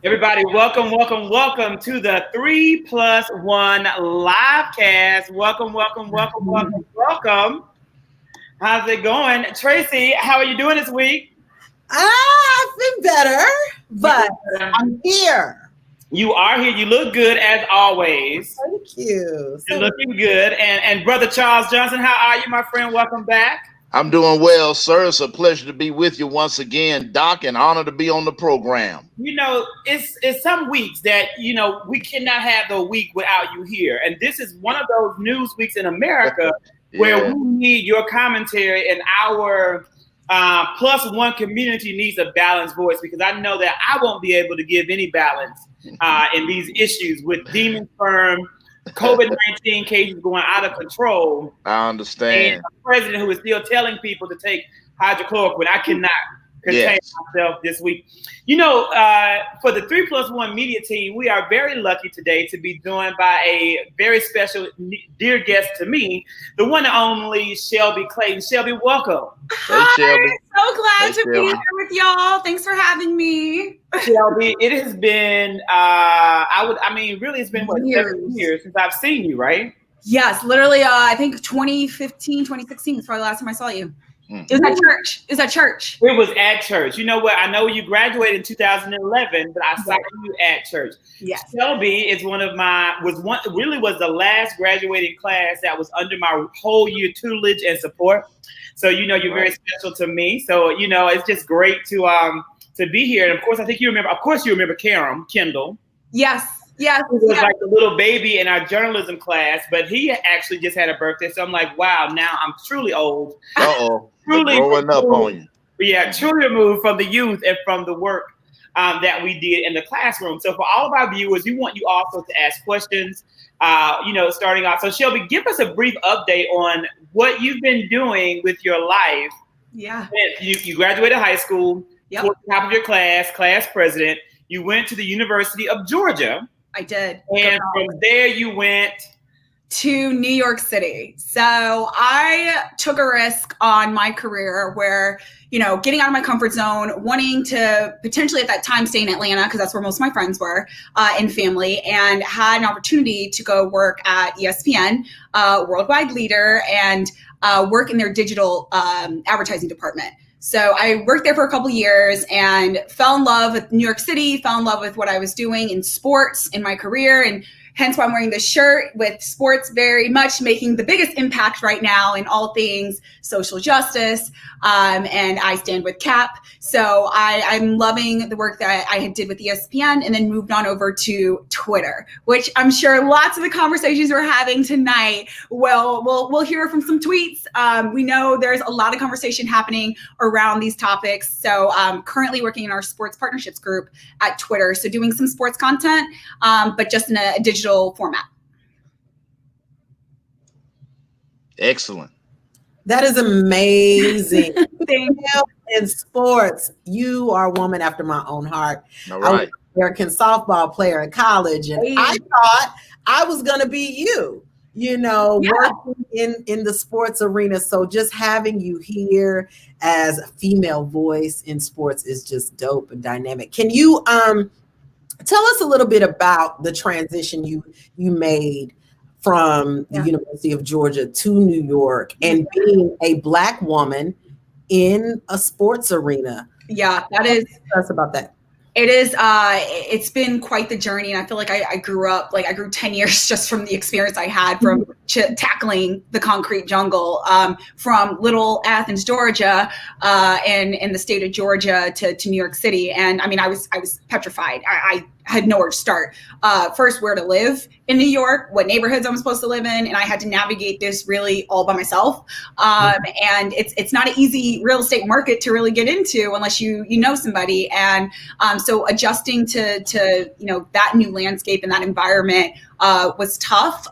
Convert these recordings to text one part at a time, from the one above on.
Everybody, welcome to the 3+1 live cast. Welcome. How's it going? Tracey, how are you doing this week? I've been better, but I'm here. You are here. You look good as always. Thank you. You're looking good. And Brother Charles Johnson, how are you, my friend? Welcome back. I'm doing well, sir. It's a pleasure to be with you once again, Doc, and honor to be on the program. You know, it's some weeks that, we cannot have the week without you here. And this is one of those news weeks in America where we need your commentary, and our +1 community needs a balanced voice, because I know that I won't be able to give any balance in these issues with demon sperm, COVID-19 cases going out of control. I understand. And a president who is still telling people to take hydrochloroquine. I cannot contain myself this week. For the 3+1 media team, we are very lucky today to be joined by a very special, dear guest to me, the one and only Shelby Clayton. Shelby, welcome. Hey, Shelby. So glad to be here with y'all. Thanks for having me. Shelby, it has been, it's been what, 7 years since I've seen you, right? Yes, literally, I think 2015, 2016 was probably the last time I saw you. It was at church. It was at church. You know what? I know you graduated in 2011, but I saw you at church. Yes. Shelby is was the last graduating class that was under my whole year tutelage and support. So, you're very special to me. So, it's just great to be here. And of course, I think you remember Kendall. Yes. He was like the little baby in our journalism class, but he actually just had a birthday. So I'm like, wow, now I'm truly old. Truly growing up on you. Yeah, truly removed from the youth and from the work that we did in the classroom. So for all of our viewers, we want you also to ask questions, starting off. So Shelby, give us a brief update on what you've been doing with your life. Yeah. You graduated high school, yep. Top of your class president. You went to the University of Georgia. I did. And from there you went to New York City. So I took a risk on my career where, getting out of my comfort zone, wanting to potentially at that time stay in Atlanta, because that's where most of my friends were and family, and had an opportunity to go work at ESPN, worldwide leader, and work in their digital advertising department. So I worked there for a couple of years and fell in love with New York City, fell in love with what I was doing in sports in my career, and hence why I'm wearing this shirt, with sports very much making the biggest impact right now in all things social justice. And I stand with CAP. So I'm loving the work that I did with ESPN, and then moved on over to Twitter, which I'm sure lots of the conversations we're having tonight we'll hear from some tweets. We know there's a lot of conversation happening around these topics. So currently working in our sports partnerships group at Twitter. So doing some sports content, but just in a digital format. Excellent. That is amazing. In sports, you are a woman after my own heart. All right. I was an American softball player in college, and I thought I was going to be you, working in the sports arena. So just having you here as a female voice in sports is just dope and dynamic. Can you tell us a little bit about the transition you made from the University of Georgia to New York, and being a Black woman in a sports arena? Yeah, that is. Tell us about that. It is. It's been quite the journey, and I feel like I grew up. Like I grew 10 years just from the experience I had from tackling the concrete jungle, from Little Athens, Georgia, and in the state of Georgia to New York City. And I mean, I was petrified. I had nowhere to start. First, where to live in New York, what neighborhoods I'm supposed to live in, and I had to navigate this really all by myself. And it's not an easy real estate market to really get into unless you know somebody. And so adjusting to that new landscape and that environment was tough.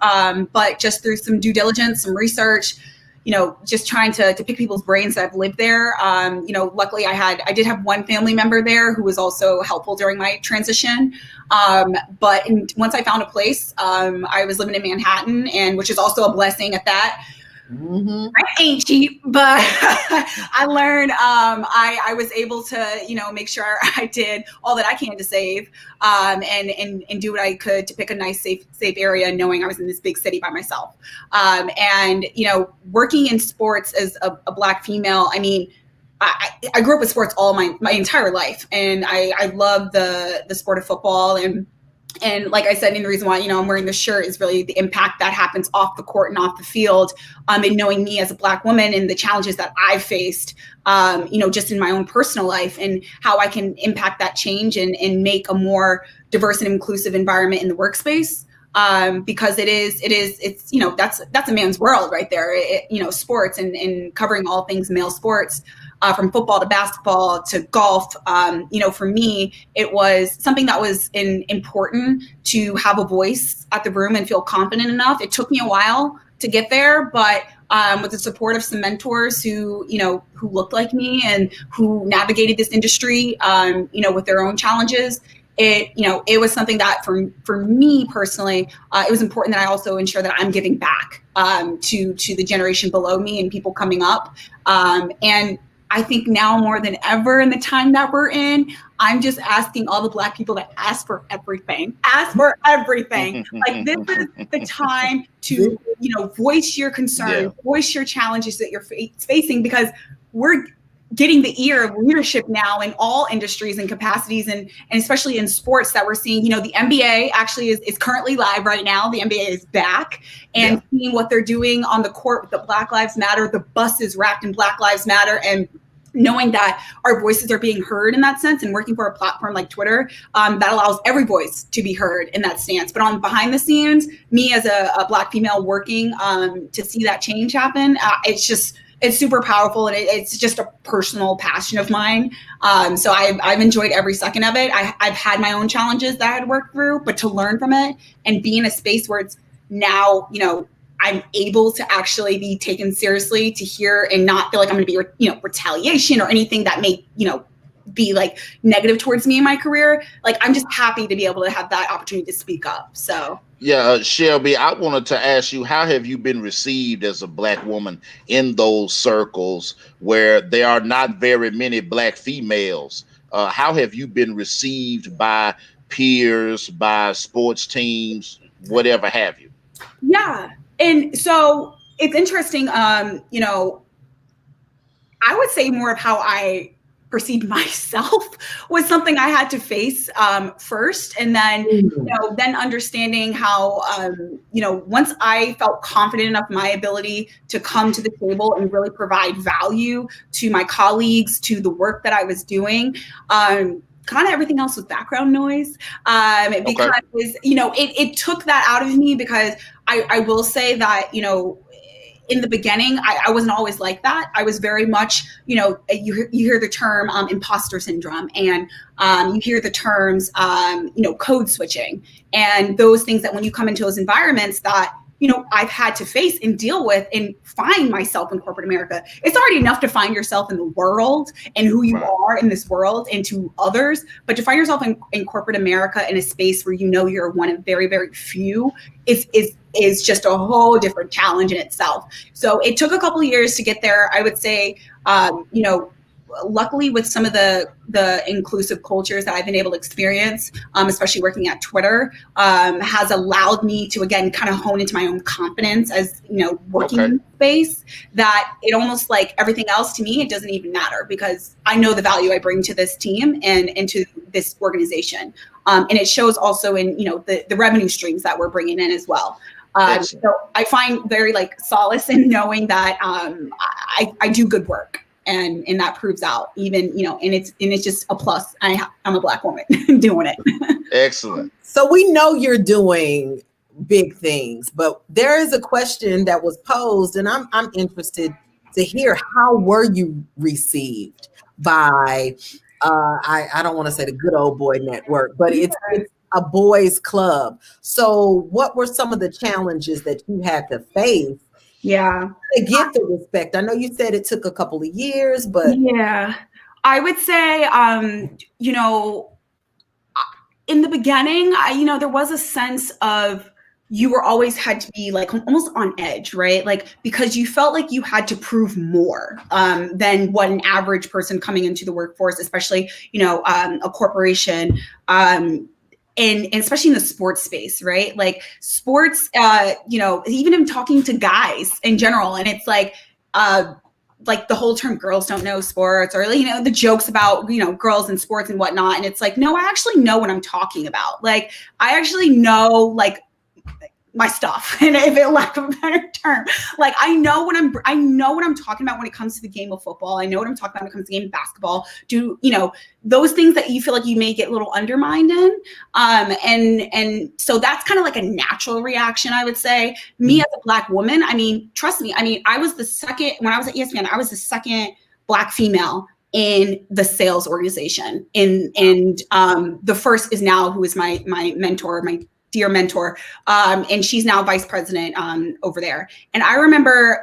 But just through some due diligence, some research, just trying to pick people's brains that have lived there. Luckily I did have one family member there who was also helpful during my transition. Once I found a place, I was living in Manhattan, and which is also a blessing at that. Mm-hmm. I ain't cheap, but I learned I was able to, make sure I did all that I can to save and do what I could to pick a nice, safe area, knowing I was in this big city by myself. And working in sports as a Black female, I mean, I grew up with sports all my entire life, and I love the sport of football. And like I said, and the reason why, I'm wearing this shirt is really the impact that happens off the court and off the field. And knowing me as a Black woman and the challenges that I've faced, just in my own personal life, and how I can impact that change and make a more diverse and inclusive environment in the workspace. Because it's that's a man's world right there. Sports and covering all things male sports. From football to basketball to golf, for me, it was something that was important to have a voice at the room and feel confident enough. It took me a while to get there, but with the support of some mentors who looked like me and who navigated this industry, with their own challenges, it was something that for me personally, it was important that I also ensure that I'm giving back to the generation below me and people coming up, and I think now more than ever in the time that we're in, I'm just asking all the Black people to ask for everything. Ask for everything. Like, this is the time to, voice your concerns, voice your challenges that you're facing, because we're getting the ear of leadership now in all industries and capacities, and especially in sports that we're seeing. The NBA actually is currently live right now. The NBA is back, and seeing what they're doing on the court with the Black Lives Matter, the bus is wrapped in Black Lives Matter, and knowing that our voices are being heard in that sense, and working for a platform like Twitter that allows every voice to be heard in that stance. But on behind the scenes, me as a Black female working to see that change happen, it's super powerful, and it's just a personal passion of mine. So I've enjoyed every second of it. I've had my own challenges that I had worked through, but to learn from it and be in a space where it's now, I'm able to actually be taken seriously, to hear and not feel like I'm going to be, retaliation or anything that may, be like negative towards me in my career. Like, I'm just happy to be able to have that opportunity to speak up. So. Yeah, Shelby, I wanted to ask you, how have you been received as a Black woman in those circles where there are not very many Black females? How have you been received by peers, by sports teams, whatever have you? Yeah. And so it's interesting, I would say more of how I perceived myself was something I had to face first. And then, then understanding how, once I felt confident enough in my ability to come to the table and really provide value to my colleagues, to the work that I was doing, kind of everything else was background noise, because, it took that out of me, because I will say that, in the beginning, I wasn't always like that. I was very much, you hear the term imposter syndrome, and you hear the terms, code switching, and those things that when you come into those environments that, I've had to face and deal with and find myself in corporate America. It's already enough to find yourself in the world and who you are in this world and to others, but to find yourself in corporate America in a space where you're one of very, very few is just a whole different challenge in itself. So it took a couple of years to get there. I would say, luckily with some of the inclusive cultures that I've been able to experience, especially working at Twitter, has allowed me to, again, kind of hone into my own confidence as, working in space, that it almost like everything else to me, it doesn't even matter, because I know the value I bring to this team and to this organization. And it shows also in, the revenue streams that we're bringing in as well. So I find very solace in knowing that I do good work. And that proves out, even, and it's just a plus. I'm a Black woman doing it. Excellent. So we know you're doing big things, but there is a question that was posed, and I'm interested to hear, how were you received by, I don't want to say the good old boy network, but it's a boys club. So what were some of the challenges that you had to face? Yeah. To get the respect? I know you said it took a couple of years, but. Yeah, I would say, in the beginning, there was a sense of, you were always had to be like almost on edge, right? Like, because you felt like you had to prove more than what an average person coming into the workforce, especially, a corporation, and especially in the sports space, right? Like sports, even in talking to guys in general, and it's like the whole term girls don't know sports, or, the jokes about, girls and sports and whatnot. And it's like, no, I actually know what I'm talking about. Like, I actually know, like, my stuff, and if it lack of a better term, like I know what I'm talking about when it comes to the game of football. I know what I'm talking about when it comes to the game of basketball. Those things that you feel like you may get a little undermined in, and so that's kind of like a natural reaction, I would say. Me as a Black woman, I mean, trust me, I was the second, when I was at ESPN, I was the second Black female in the sales organization, and the first is now, who is my mentor, my dear mentor, and she's now vice president over there. And I remember,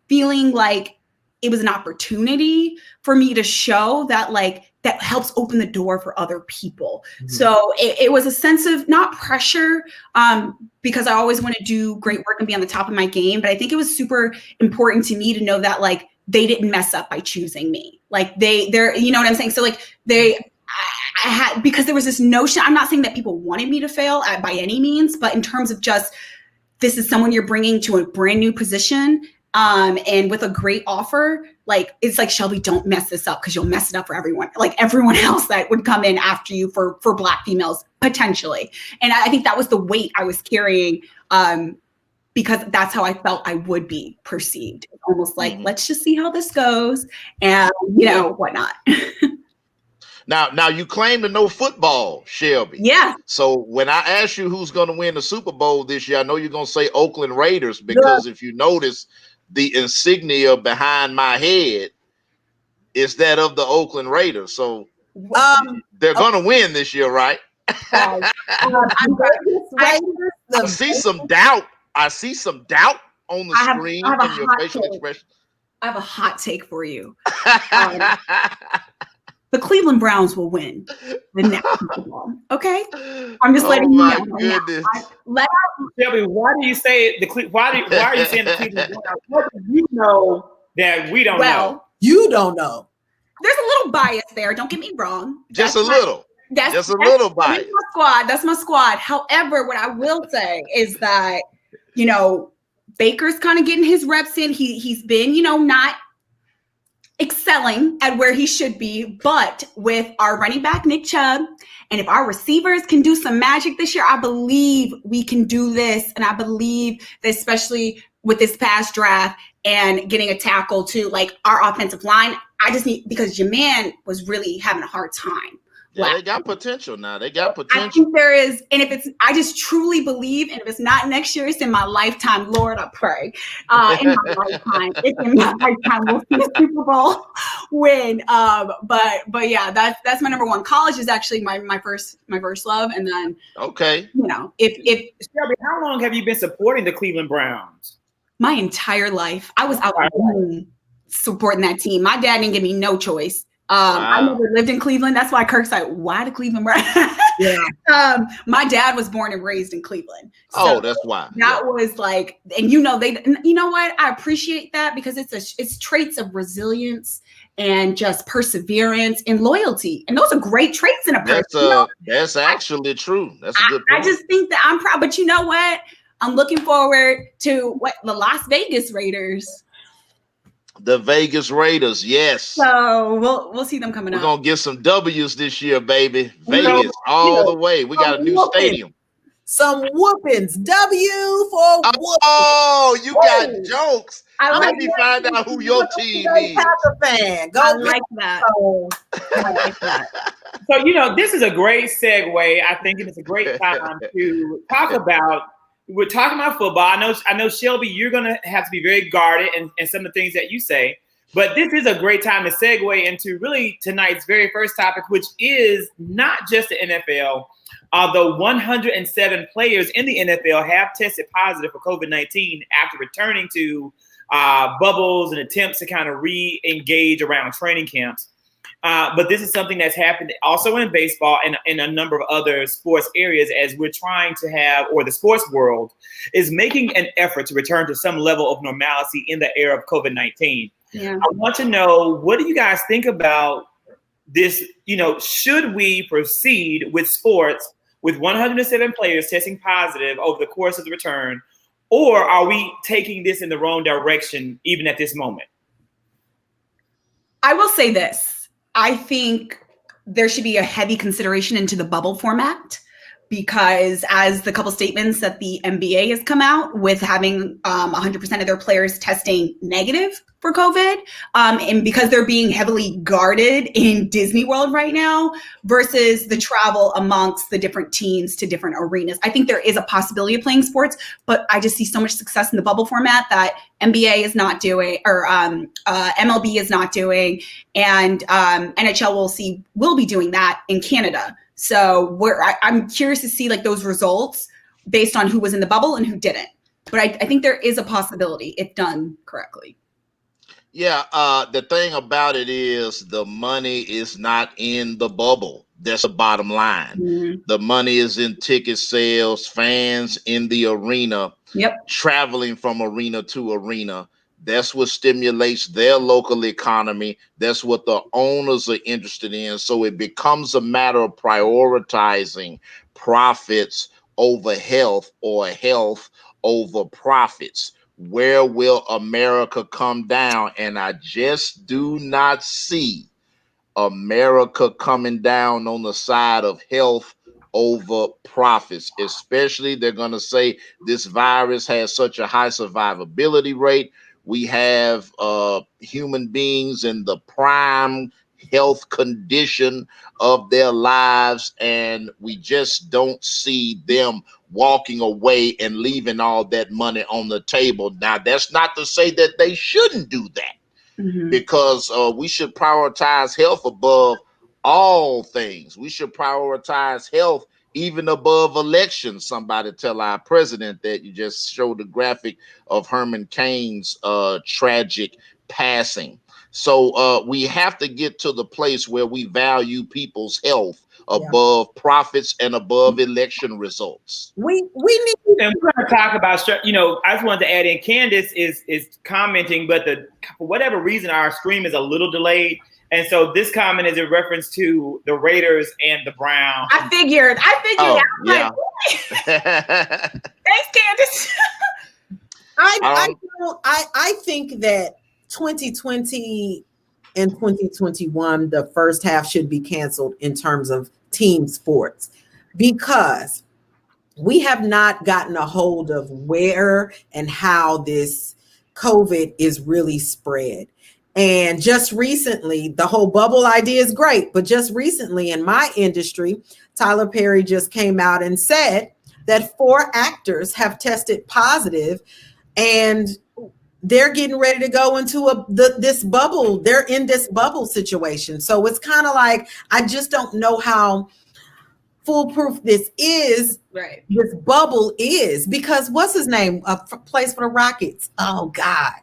feeling like it was an opportunity for me to show that, like, that helps open the door for other people. Mm-hmm. So it was a sense of not pressure, because I always want to do great work and be on the top of my game. But I think it was super important to me to know that, like, they didn't mess up by choosing me. Like they're, you know what I'm saying? So like I had, because there was this notion, I'm not saying that people wanted me to fail by any means, but in terms of just, this is someone you're bringing to a brand new position, and with a great offer, like, it's like, Shelby, don't mess this up, because you'll mess it up for everyone, like everyone else that would come in after you for Black females, potentially. And I think that was the weight I was carrying, because that's how I felt I would be perceived. Almost like, let's just see how this goes, and, whatnot. Now you claim to know football, Shelby. Yeah. So when I ask you who's going to win the Super Bowl this year, I know you're going to say Oakland Raiders, because if you notice, the insignia behind my head is that of the Oakland Raiders. So they're going to win this year, right? I see some doubt. I see some doubt on the screen in your facial expression. I have a hot take for you. The Cleveland Browns will win the next Super Bowl. Okay, I'm just letting you know. Goodness. Shelby, why do you say why are you saying the Cleveland Browns? What do you know that we don't know? You don't know. There's a little bias there. Don't get me wrong. Just a little bias. That's my squad. However, what I will say is that, Baker's kind of getting his reps in. He's been, not excelling at where he should be, but with our running back Nick Chubb, and if our receivers can do some magic this year, I believe we can do this. And I believe that, especially with this past draft and getting a tackle to, like, our offensive line, I just need, because your man was really having a hard time. Yeah, they got potential now. I think there is, and I just truly believe, and if it's not next year, it's in my lifetime. Lord, I pray. In my lifetime, it's in my lifetime. We'll see the Super Bowl win. But yeah, that's my number one. College is actually my first love, and then okay, if Shelby, how long have you been supporting the Cleveland Browns? My entire life, I was out supporting that team. My dad didn't give me no choice. I never lived in Cleveland. That's why Kirk's like, why the Cleveland Browns? Yeah. My dad was born and raised in Cleveland. So that's why. That was like, and you know what? I appreciate that, because it's traits of resilience and just perseverance and loyalty. And those are great traits in a person. That's actually true. That's a good point. I just think that I'm proud, but you know what? I'm looking forward to the Las Vegas Raiders. The Vegas Raiders, yes. So we'll see them coming up. We're gonna get some W's this year, baby. Vegas all the way. We got a new stadium. Some whoopings. W for whoopings. Oh, you got jokes. Let me find out who your team is. Fan. I like that. So, this is a great segue. I think it's a great time to talk about. We're talking about football. I know, Shelby, you're going to have to be very guarded in some of the things that you say. But this is a great time to segue into really tonight's very first topic, which is not just the NFL. Although 107 players in the NFL have tested positive for COVID-19 after returning to bubbles and attempts to kind of re-engage around training camps. But this is something that's happened also in baseball and in a number of other sports areas, as we're trying to have, or the sports world is making an effort to return to some level of normalcy in the era of COVID-19. Yeah. I want to know, what do you guys think about this? Should we proceed with sports with 107 players testing positive over the course of the return, or are we taking this in the wrong direction even at this moment? I will say this. I think there should be a heavy consideration into the bubble format, because as the couple statements that the NBA has come out with, having 100% of their players testing negative for COVID, and because they're being heavily guarded in Disney World right now versus the travel amongst the different teams to different arenas. I think there is a possibility of playing sports, but I just see so much success in the bubble format that NBA is not doing, or MLB is not doing, and NHL will be doing that in Canada. So I'm curious to see like those results based on who was in the bubble and who didn't. But I think there is a possibility if done correctly. Yeah, the thing about it is the money is not in the bubble. That's the bottom line. Mm-hmm. The money is in ticket sales, fans in the arena, traveling from arena to arena. That's what stimulates their local economy. That's what the owners are interested in. So it becomes a matter of prioritizing profits over health, or health over profits. Where will America come down? And I just do not see America coming down on the side of health over profits. Especially, they're going to say this virus has such a high survivability rate. We have human beings in the prime health condition of their lives, and we just don't see them walking away and leaving all that money on the table. Now, that's not to say that they shouldn't do that, because we should prioritize health above all things. We should prioritize health even above elections. Somebody tell our president that. You just showed the graphic of Herman Cain's tragic passing. So we have to get to the place where we value people's health above profits and above election results. We need, and we're going to talk about, I just wanted to add in, Candace is commenting, but for whatever reason, our stream is a little delayed. And so this comment is in reference to the Raiders and the Browns. I figured. Oh, yeah. Thanks, Candace. I think that 2020 and 2021, the first half should be canceled in terms of team sports, because we have not gotten a hold of where and how this COVID is really spread. And just recently, the whole bubble idea is great, but just recently in my industry, Tyler Perry just came out and said that 4 actors have tested positive, and they're getting ready to go into this bubble. They're in this bubble situation. So it's kind of like, I just don't know how foolproof this is. Right. This bubble is, because what's his name? Plays for the Rockets. Oh God.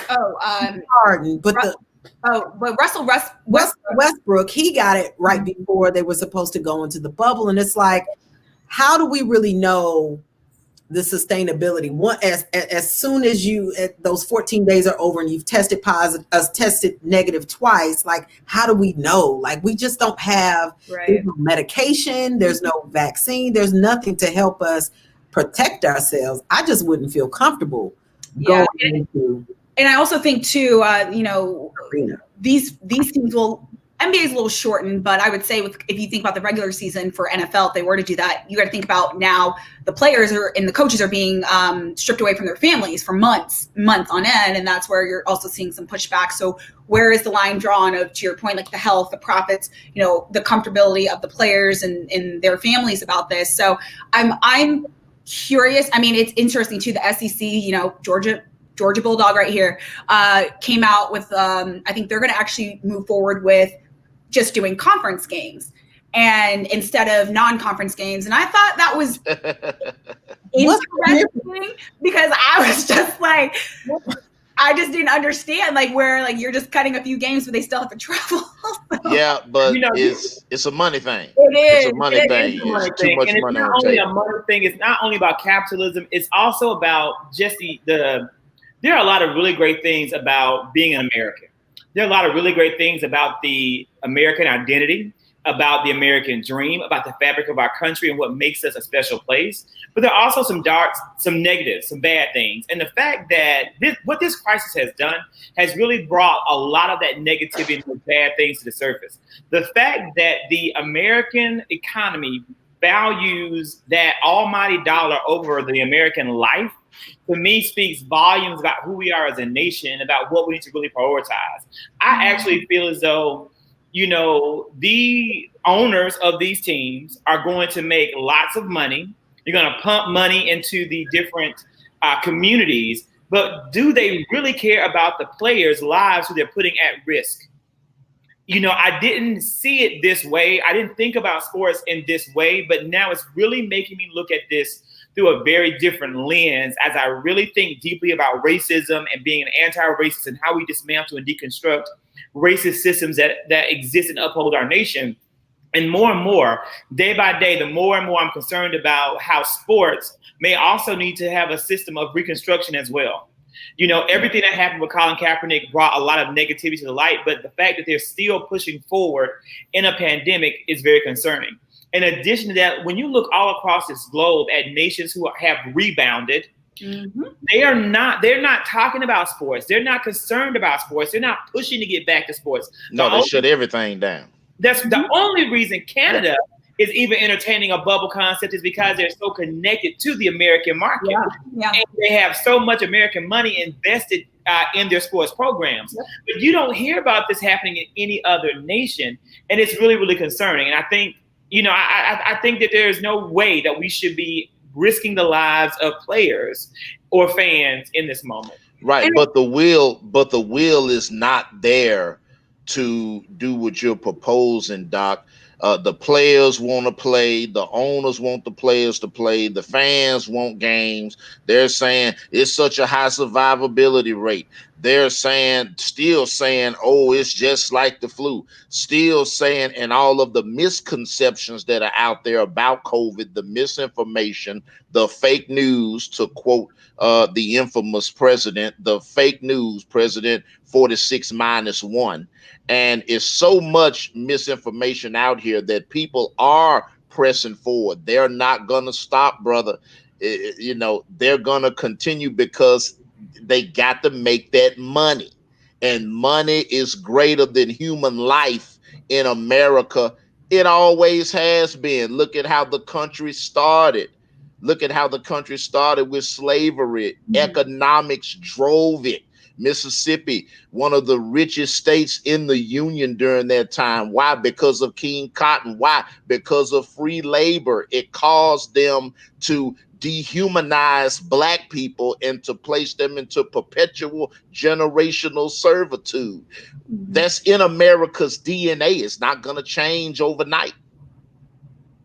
Harden. But Russell Westbrook, he got it right before they were supposed to go into the bubble. And it's like, how do we really know the sustainability? As soon as those 14 days are over and you've tested negative twice, like, how do we know? Like, we just don't have there's no medication, there's no vaccine, there's nothing to help us protect ourselves. I just wouldn't feel comfortable going into. And I also think too, these teams will. NBA is a little shortened, but I would say if you think about the regular season for NFL, if they were to do that, you got to think about now the players and the coaches are being stripped away from their families for months on end, and that's where you're also seeing some pushback. So where is the line drawn of, to your point, like the health, the profits, the comfortability of the players and their families about this? So I'm curious. I mean, it's interesting too. The SEC, Georgia Bulldog right here, came out with, I think they're going to actually move forward with just doing conference games and instead of non-conference games. And I thought that was interesting, because I was just like, I just didn't understand where you're just cutting a few games, but they still have to travel. Yeah, but it's a money thing. It is. It's a money thing. It's too much money on the table. It's not only a money thing. It's not only about capitalism. It's also about just there are a lot of really great things about being an American. There are a lot of really great things about the American identity, about the American dream, about the fabric of our country and what makes us a special place. But there are also some darks, some negatives, some bad things. And the fact that what this crisis has done has really brought a lot of that negativity and bad things to the surface. The fact that the American economy values that almighty dollar over the American life, to me, speaks volumes about who we are as a nation, about what we need to really prioritize. I actually feel as though, the owners of these teams are going to make lots of money. You're going to pump money into the different communities, but do they really care about the players' lives who they're putting at risk? I didn't see it this way. I didn't think about sports in this way, but now it's really making me look at this through a very different lens as I really think deeply about racism and being an anti-racist and how we dismantle and deconstruct racist systems that exist and uphold our nation. And more, day by day, the more and more I'm concerned about how sports may also need to have a system of reconstruction as well. Everything that happened with Colin Kaepernick brought a lot of negativity to the light, but the fact that they're still pushing forward in a pandemic is very concerning. In addition to that, when you look all across this globe at nations who have rebounded, they're not talking about sports. They're not concerned about sports. They're not pushing to get back to sports. No, they shut everything down. That's the only reason Canada is even entertaining a bubble concept, is because they're so connected to the American market. Yeah. And they have so much American money invested in their sports programs. But you don't hear about this happening in any other nation. And it's really, really concerning. And I think, I think that there is no way that we should be risking the lives of players or fans in this moment. Right. But the will is not there to do what you're proposing, Doc. The players want to play. The owners want the players to play. The fans want games. They're saying it's such a high survivability rate. They're still saying, oh, it's just like the flu. Still saying, and all of the misconceptions that are out there about COVID, the misinformation, the fake news, to quote the infamous president, the fake news, President 46-1. And it's so much misinformation out here that people are pressing forward. They're not going to stop, brother. They're going to continue because they got to make that money. And money is greater than human life in America. It always has been. Look at how the country started. Look at how the country started with slavery. Economics drove it. Mississippi, one of the richest states in the Union during that time. Why? Because of King Cotton. Why? Because of free labor. It caused them to dehumanize Black people and to place them into perpetual generational servitude. That's in America's DNA. It's not going to change overnight.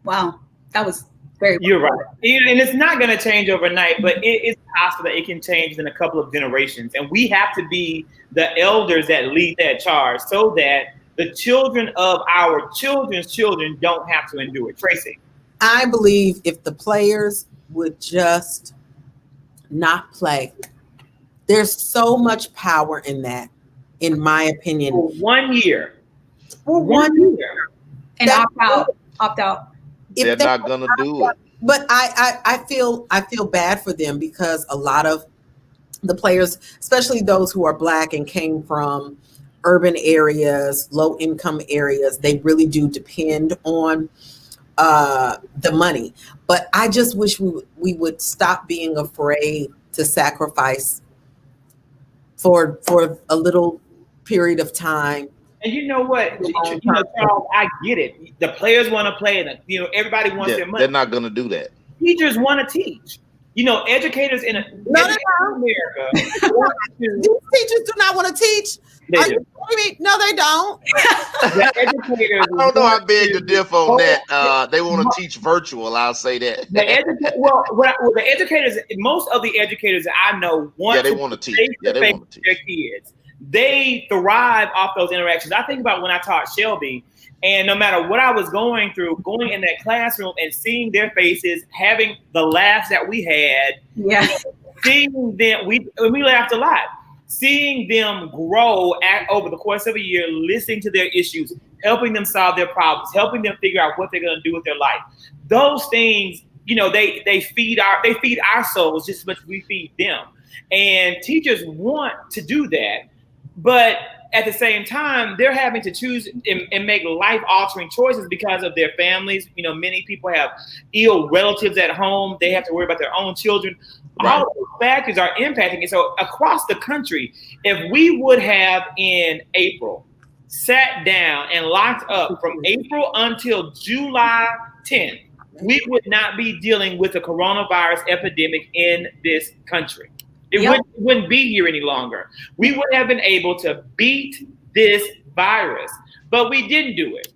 Wow. That was very You're right. And it's not going to change overnight, but it's possible that it can change in a couple of generations. And we have to be the elders that lead that charge so that the children of our children's children don't have to endure it. Tracey? I believe if the players would just not play, there's so much power in that, in my opinion. For 1 year. For 1 year. And opt out. They're not going to do it. But I feel bad for them because a lot of the players, especially those who are Black and came from urban areas, low income areas, they really do depend on the money. But I just wish we would stop being afraid to sacrifice for a little period of time. And you know what, Charles, I get it. The players want to play, and everybody wants their money. They're not going to do that. Teachers want to teach. educators in America. These teachers do not want to teach. They do. No, they don't. The educators. I don't know. I beg to differ on that. They want to teach virtual. I'll say that. The educators, most of the educators that I know want to teach. They want to teach their kids. They thrive off those interactions. I think about when I taught Shelby, and no matter what I was going through, going in that classroom and seeing their faces, having the laughs that we had, seeing them, we laughed a lot. Seeing them grow over the course of a year, listening to their issues, helping them solve their problems, helping them figure out what they're going to do with their life. Those things, they feed our souls just as much as we feed them. And teachers want to do that, but at the same time, they're having to choose and make life-altering choices because of their families. Many people have ill relatives at home. They have to worry about their own children. Right. All of those factors are impacting it. So across the country, if we would have in April sat down and locked up from April until July 10th, we would not be dealing with a coronavirus epidemic in this country. It wouldn't be here any longer. We would have been able to beat this virus, but we didn't do it.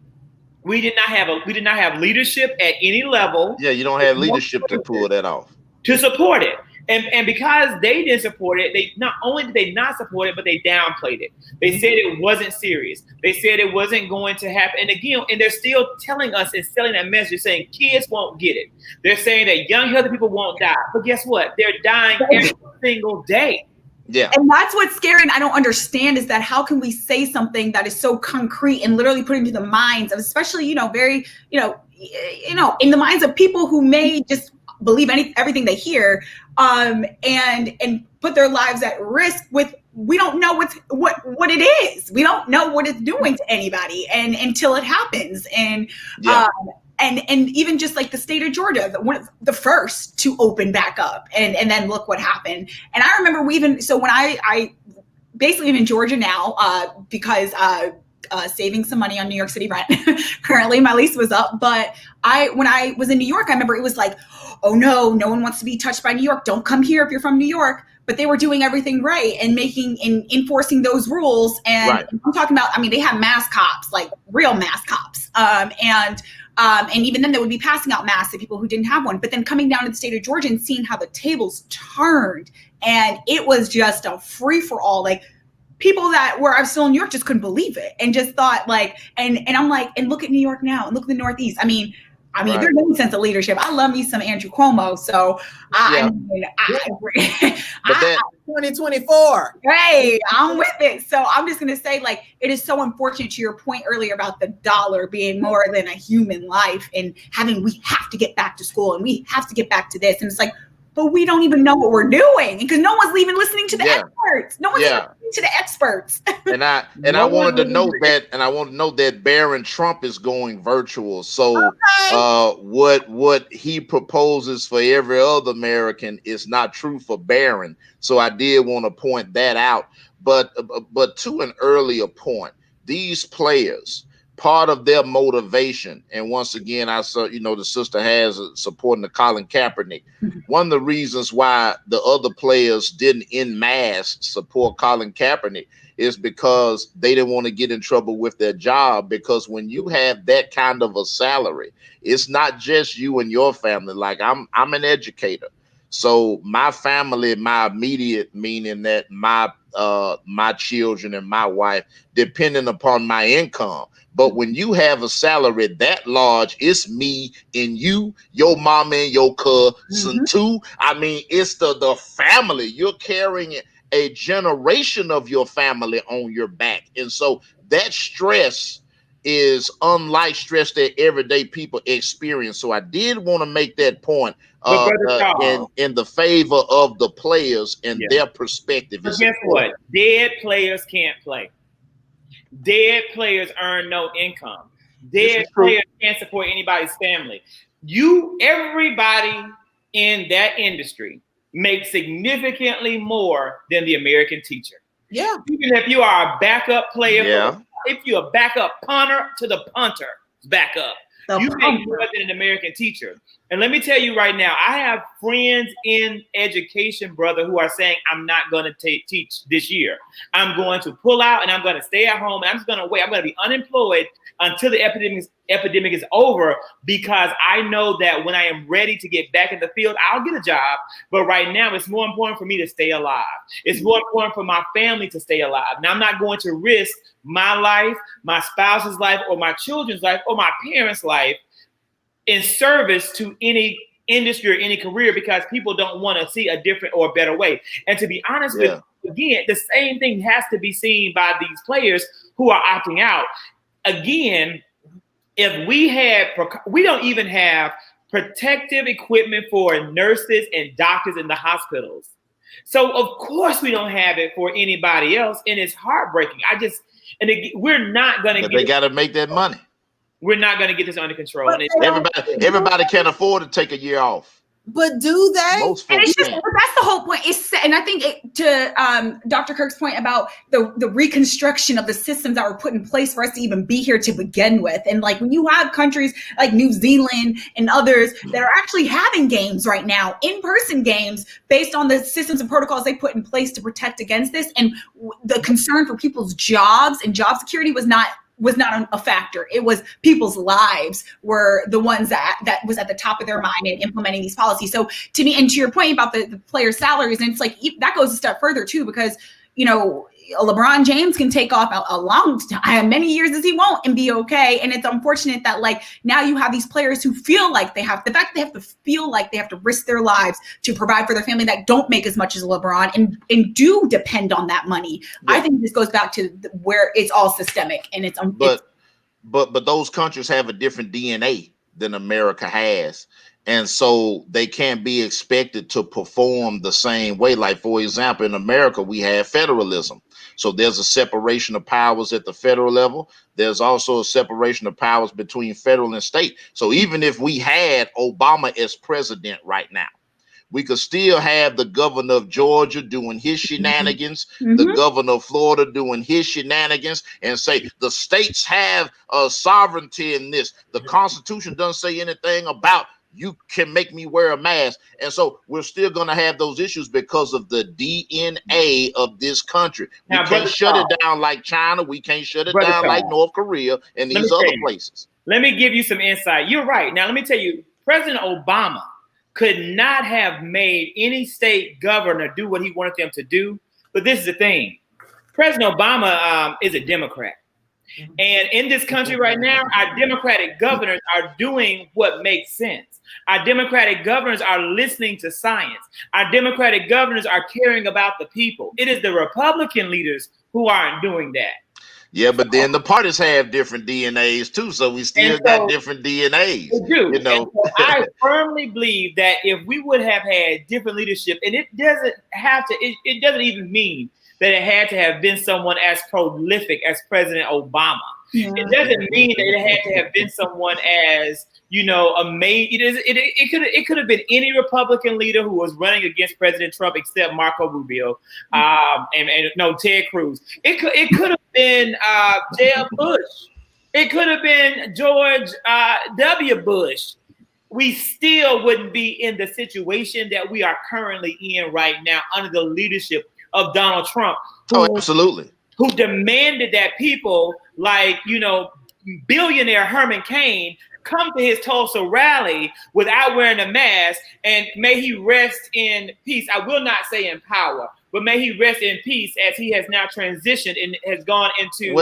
We did not have leadership at any level. Yeah, you don't have leadership to pull that off. To support it. And because they didn't support it, they not only did they not support it, but they downplayed it. They said it wasn't serious. They said it wasn't going to happen. And again, and they're still telling us and selling that message, saying kids won't get it. They're saying that young, healthy people won't die. But guess what? They're dying every single day. Yeah. And that's what's scary and I don't understand is that how can we say something that is so concrete and literally put into the minds of especially, very, in the minds of people who may just believe everything they hear and put their lives at risk with we don't know what it is. We don't know what it's doing to anybody and until it happens. And and even just like the state of Georgia, the first to open back up and then look what happened. And I remember when I basically live in Georgia now because saving some money on New York City rent. Currently my lease was up, but when I was in New York, I remember it was like, oh no one wants to be touched by New York. Don't come here if you're from New York. But they were doing everything right and enforcing those rules. And I'm talking about, they have mass cops, like real mass cops. And even then they would be passing out masks to people who didn't have one. But then coming down to the state of Georgia and seeing how the tables turned and it was just a free for all, like people that were I'm still in New York just couldn't believe it and just thought like, and I'm like, and look at New York now and look at the Northeast. There's no sense of leadership. I love me some Andrew Cuomo. So I 2024. Hey, I'm with it. So I'm just going to say like, it is so unfortunate to your point earlier about the dollar being more than a human life and we have to get back to school and we have to get back to this. And it's like, but we don't even know what we're doing because no one's even listening to the experts. No one's listening to the experts. And I wanted to know that, and I want to know that Barron Trump is going virtual. So what he proposes for every other American is not true for Barron. So I did want to point that out. But to an earlier point, these players, part of their motivation, and once again, I saw, the sister has supporting the Colin Kaepernick. One of the reasons why the other players didn't en masse support Colin Kaepernick is because they didn't want to get in trouble with their job. Because when you have that kind of a salary, it's not just you and your family. Like I'm an educator. So my family, my immediate, meaning that my children and my wife, depending upon my income. But when you have a salary that large, it's me and you, your mama and your cousin too. It's the family. You're carrying a generation of your family on your back. And so that stress is unlike stress that everyday people experience. So I did want to make that point in the favor of the players and their perspective. But guess what? Dead players can't play. Dead players earn no income. Dead players can't support anybody's family. Everybody in that industry makes significantly more than the American teacher. Yeah. Even if you are a backup player, if you're a backup punter to the punter's backup, You make more than an American teacher. And let me tell you right now, I have friends in education, brother, who are saying, I'm not going to teach this year. I'm going to pull out and I'm going to stay at home and I'm just going to wait. I'm going to be unemployed until the epidemic is over, because I know that when I am ready to get back in the field, I'll get a job. But right now, it's more important for me to stay alive. It's more important for my family to stay alive. Now, I'm not going to risk my life, my spouse's life, or my children's life, or my parents' life in service to any industry or any career, because people don't want to see a different or better way. And to be honest with you, again, the same thing has to be seen by these players who are opting out. Again, if we don't even have protective equipment for nurses and doctors in the hospitals. So of course we don't have it for anybody else. And it's heartbreaking. We're not going to they got to make that money. We're not going to get this under control. And everybody can't afford to take a year off. But do they? Most and folks it's just, can't. that's the whole point. And I think to Dr. Kirk's point about the reconstruction of the systems that were put in place for us to even be here to begin with. And like when you have countries like New Zealand and others that are actually having games right now, in-person games, based on the systems and protocols they put in place to protect against this. And the concern for people's jobs and job security was not a factor. It was people's lives were the ones that was at the top of their mind in implementing these policies. So to me, and to your point about the player salaries, and it's like that goes a step further too, because LeBron James can take off a long time, many years as he won't, and be okay. And it's unfortunate that like now you have these players who feel like they have to feel like they have to risk their lives to provide for their family that don't make as much as LeBron and do depend on that money. Yeah. I think this goes back to where it's all systemic and it's but those countries have a different DNA than America has. And so they can't be expected to perform the same way. Like, for example, in America, we have federalism. So there's a separation of powers at the federal level. There's also a separation of powers between federal and state. So even if we had Obama as president right now, we could still have the governor of Georgia doing his shenanigans, the governor of Florida doing his shenanigans, and say the states have sovereignty in this. The Constitution doesn't say anything about you can make me wear a mask. And so we're still going to have those issues because of the DNA of this country. We can't shut it down like China. We can't shut it down like North Korea and these other places. Let me give you some insight. You're right. Now, let me tell you, President Obama could not have made any state governor do what he wanted them to do. But this is the thing. President Obama is a Democrat. And in this country right now, our Democratic governors are doing what makes sense. Our Democratic governors are listening to science. Our Democratic governors are caring about the people. It is the Republican leaders who aren't doing that. Yeah, but then the parties have different DNAs too, so we still got different DNAs. We do. So I firmly believe that if we would have had different leadership, and it doesn't have to, it doesn't even mean that it had to have been someone as prolific as President Obama. Yeah. It doesn't mean that it had to have been someone as, amazing. It could have been any Republican leader who was running against President Trump except Marco Rubio, and Ted Cruz. It could have been Jeb Bush. It could have been George W. Bush. We still wouldn't be in the situation that we are currently in right now under the leadership of Donald Trump. Absolutely. Who demanded that people like, billionaire Herman Cain come to his Tulsa rally without wearing a mask, and may he rest in peace. I will not say in power, but may he rest in peace as he has now transitioned and has gone into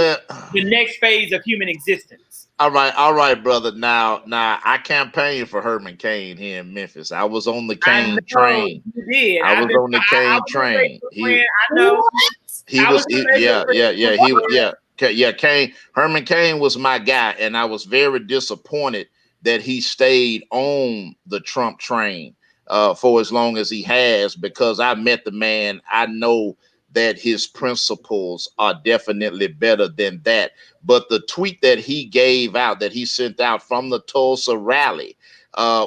the next phase of human existence. All right, brother. Now, I campaigned for Herman Cain here in Memphis. I was on the Cain train. You did. I was on the Cain train. I know. Herman Cain was my guy, and I was very disappointed that he stayed on the Trump train for as long as he has, because I met the man. I know that his principles are definitely better than that. But the tweet that he gave out, that he sent out from the Tulsa rally,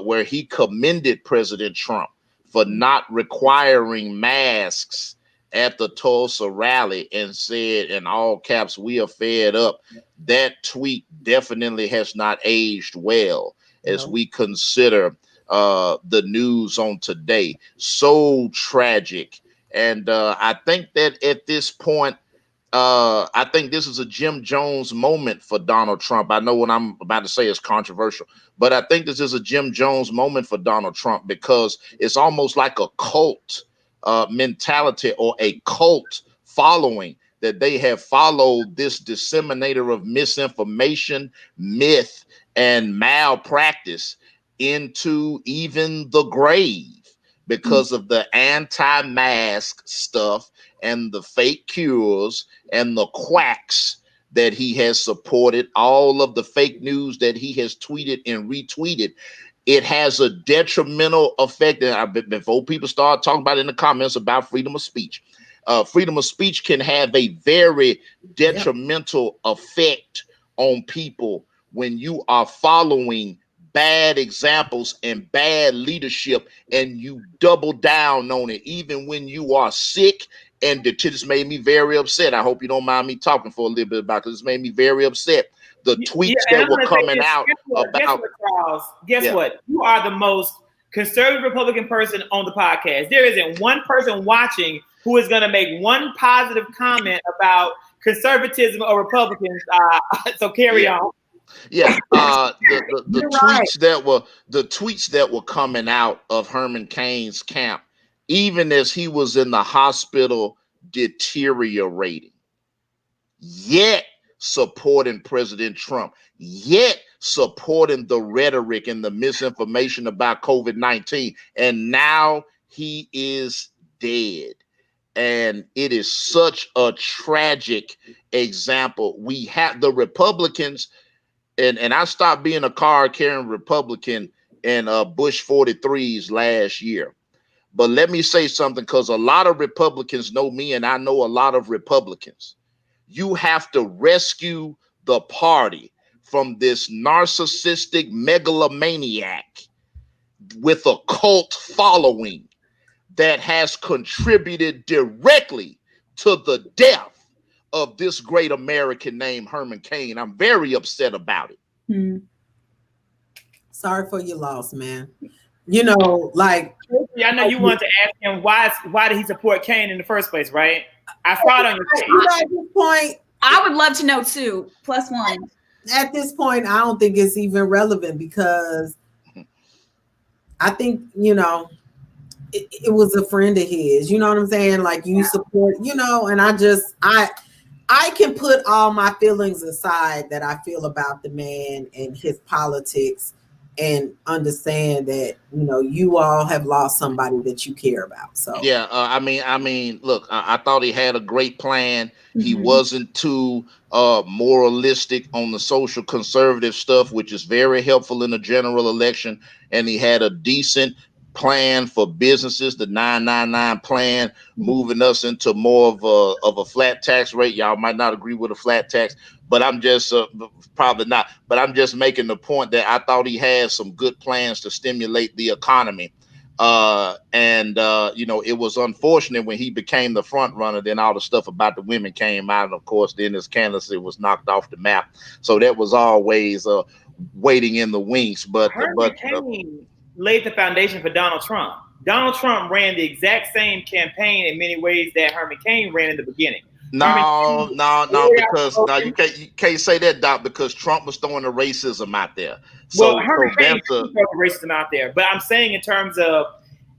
where he commended President Trump for not requiring masks at the Tulsa rally and said in all caps, "We are fed up." That tweet definitely has not aged well as we consider the news on today. So tragic. And I think that at this point, I think this is a Jim Jones moment for Donald Trump. I know what I'm about to say is controversial, but I think this is a Jim Jones moment for Donald Trump because it's almost like a cult mentality or a cult following that they have followed this disseminator of misinformation, myth, and malpractice into even the grave because of the anti-mask stuff and the fake cures and the quacks that he has supported, all of the fake news that he has tweeted and retweeted. It has a detrimental effect. And before people start talking about it in the comments about freedom of speech, freedom of speech can have a very detrimental effect on people when you are following bad examples and bad leadership and you double down on it, even when you are sick. And this made me very upset. I hope you don't mind me talking for a little bit about it, because this made me very upset. The tweets that were coming out about. Guess what? You are the most conservative Republican person on the podcast. There isn't one person watching who is going to make one positive comment about conservatism or Republicans. So carry on. Yeah, the tweets that were coming out of Herman Cain's camp, even as he was in the hospital deteriorating, yet supporting President Trump, yet supporting the rhetoric and the misinformation about COVID-19, and now he is dead. And it is such a tragic example. We have the Republicans. And I stopped being a card-carrying Republican in Bush 43s last year. But let me say something, because a lot of Republicans know me, and I know a lot of Republicans. You have to rescue the party from this narcissistic megalomaniac with a cult following that has contributed directly to the death of this great American named Herman Cain. I'm very upset about it. Sorry for your loss, man. You know, like, I know you wanted to ask him why did he support Cain in the first place, right? I saw it on your page. At this point, I would love to know too. +1. At this point, I don't think it's even relevant, because I think, you know, it was a friend of his. You know what I'm saying? Like, you support, you know, and I can put all my feelings aside that I feel about the man and his politics, and understand that, you know, you all have lost somebody that you care about. So yeah, I mean, look, I thought he had a great plan. He wasn't too moralistic on the social conservative stuff, which is very helpful in the general election. And he had a decent plan for businesses, the 999 plan, moving us into more of a flat tax rate. Y'all might not agree with a flat tax, but I'm just probably not. But I'm just making the point that I thought he had some good plans to stimulate the economy. You know, it was unfortunate when he became the front runner, then all the stuff about the women came out, and of course then his candidacy was knocked off the map. So that was always waiting in the wings. But Cain laid the foundation for Donald Trump. Donald Trump ran the exact same campaign in many ways that Herman Cain ran in the beginning. No, because you can't say that, Doc, because Trump was throwing the racism out there. So Herman Cain throwing racism out there. But I'm saying in terms of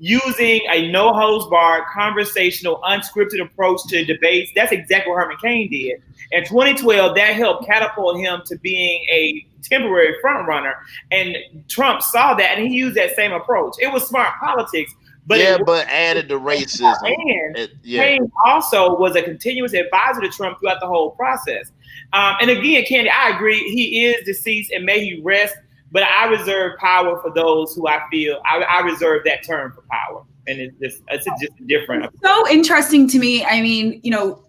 using a no-holds-barred, conversational, unscripted approach to debates, that's exactly what Herman Cain did. In 2012, that helped catapult him to being a temporary front runner. And Trump saw that, and he used that same approach. It was smart politics. But added the racism. And Cain also was a continuous advisor to Trump throughout the whole process. And again, Candy, I agree. He is deceased, and may he rest. But I reserve power for those who I feel I reserve that term for power, and it's just different. So interesting to me. I mean, you know,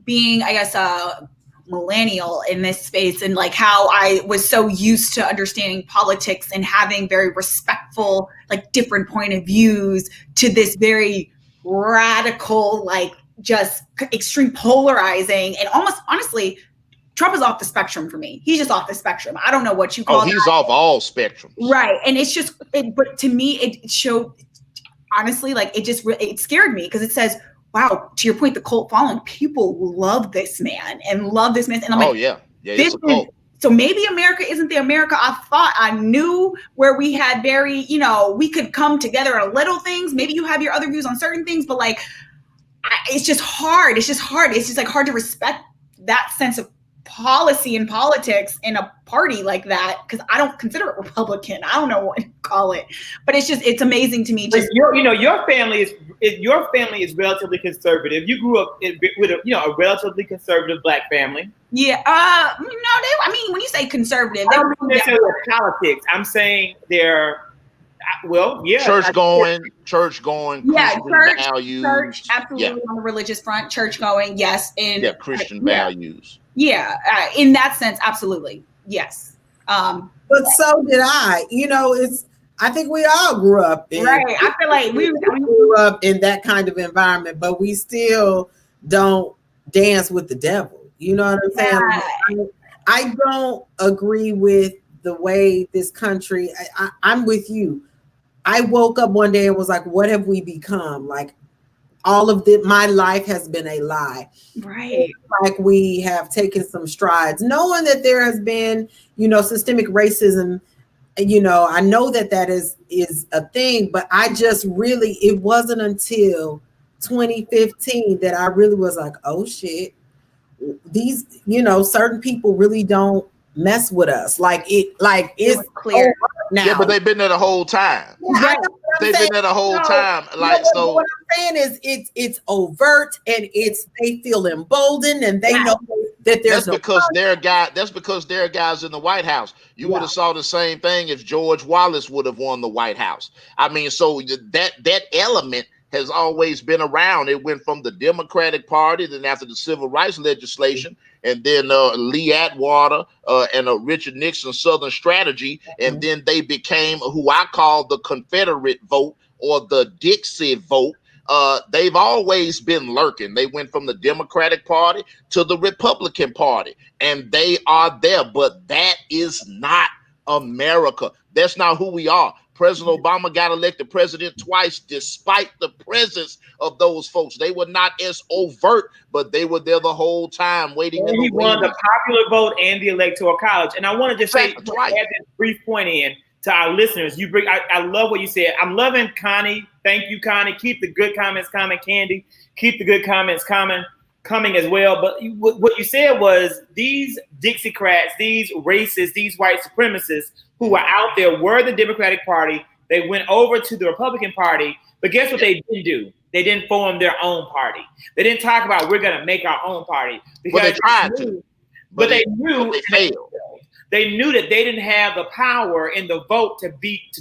being, I guess, a millennial in this space, and like how I was so used to understanding politics and having very respectful, like, different point of views, to this very radical, like, just extreme polarizing and almost honestly, Trump is off the spectrum for me. He's just off the spectrum. I don't know what you call it. He's off all spectrums. Right. And it's just, but to me, it showed, honestly, like it scared me because it says, wow, to your point, the cult following, people love this man and love this man. And I'm like, yeah, it's a cult. So maybe America isn't the America I thought. I knew where we had very, we could come together on little things. Maybe you have your other views on certain things, but like, it's just hard. It's just hard. It's just like hard to respect that sense of policy and politics in a party like that, because I don't consider it Republican. I don't know what to call it, but it's amazing to me. Just your family is relatively conservative. You grew up with a relatively conservative Black family. Yeah. No, when you say conservative, I don't necessarily politics. I'm saying they're church going. Yeah, Christian values. Church, absolutely on the religious front. Church going, yes, and Christian values. Yeah, in that sense, absolutely, yes. But so did I. I think we all grew up in. Right. I feel like we grew up in that kind of environment, but we still don't dance with the devil. You know what I'm saying? Yeah. I don't agree with the way this country. I'm with you. I woke up one day and was like, "What have we become?" Like, all of my life has been a lie. Right. Like we have taken some strides, knowing that there has been, systemic racism. I know that is a thing, but it wasn't until 2015 that I really was like, oh shit, these, certain people really don't mess with us. It's clear now. Yeah, but they've been there the whole time. Right. They've been there the whole time. What I'm saying is it's overt and they feel emboldened and they know that there's that's because there are guys in the White House. You would have saw the same thing if George Wallace would have won the White House. I mean, so that element has always been around. It went from the Democratic Party, then after the civil rights legislation, and then Lee Atwater and Richard Nixon Southern Strategy, and then they became who I call the Confederate vote or the Dixie vote. They've always been lurking. They went from the Democratic Party to the Republican Party, and they are there. But that is not America. That's not who we are. President Obama got elected president twice, despite the presence of those folks. They were not as overt, but they were there the whole time waiting. And he won the popular vote and the Electoral College. And I want to just say, add this brief point in to our listeners. I love what you said. I'm loving Connie. Thank you, Connie. Keep the good comments coming, Candy. Keep the good comments coming as well. But what you said was these Dixiecrats, these racists, these white supremacists who are out there were the Democratic Party. They went over to the Republican Party. But guess what they didn't do? They didn't form their own party. They didn't talk about we're going to make our own party. Because they tried to. But they knew they failed. They knew that they didn't have the power in the vote to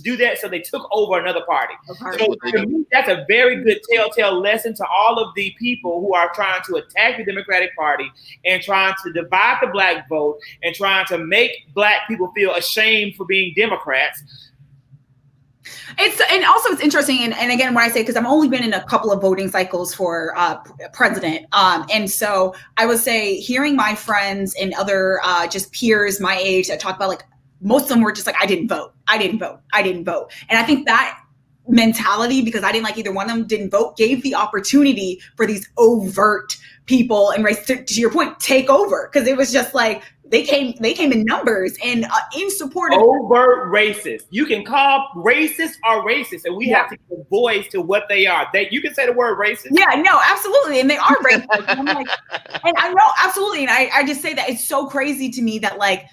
do that, so they took over another party. So to me, that's a very good telltale lesson to all of the people who are trying to attack the Democratic Party and trying to divide the Black vote and trying to make Black people feel ashamed for being Democrats. It's interesting, and again, when I say, because I've only been in a couple of voting cycles for president, and so I would say hearing my friends and other just peers my age that talk about, like, most of them were just like, I didn't vote, and I think that mentality, because I didn't like either one of them, didn't vote, gave the opportunity for these overt people and race to your point, take over, because it was just like they came in numbers and in support of overt racist. You can call racist or racist, and we have to give a voice to what they are. You can say the word racist. Yeah, no, absolutely, and they are racist. And I'm like, and I know absolutely, and I just say that it's so crazy to me that, like,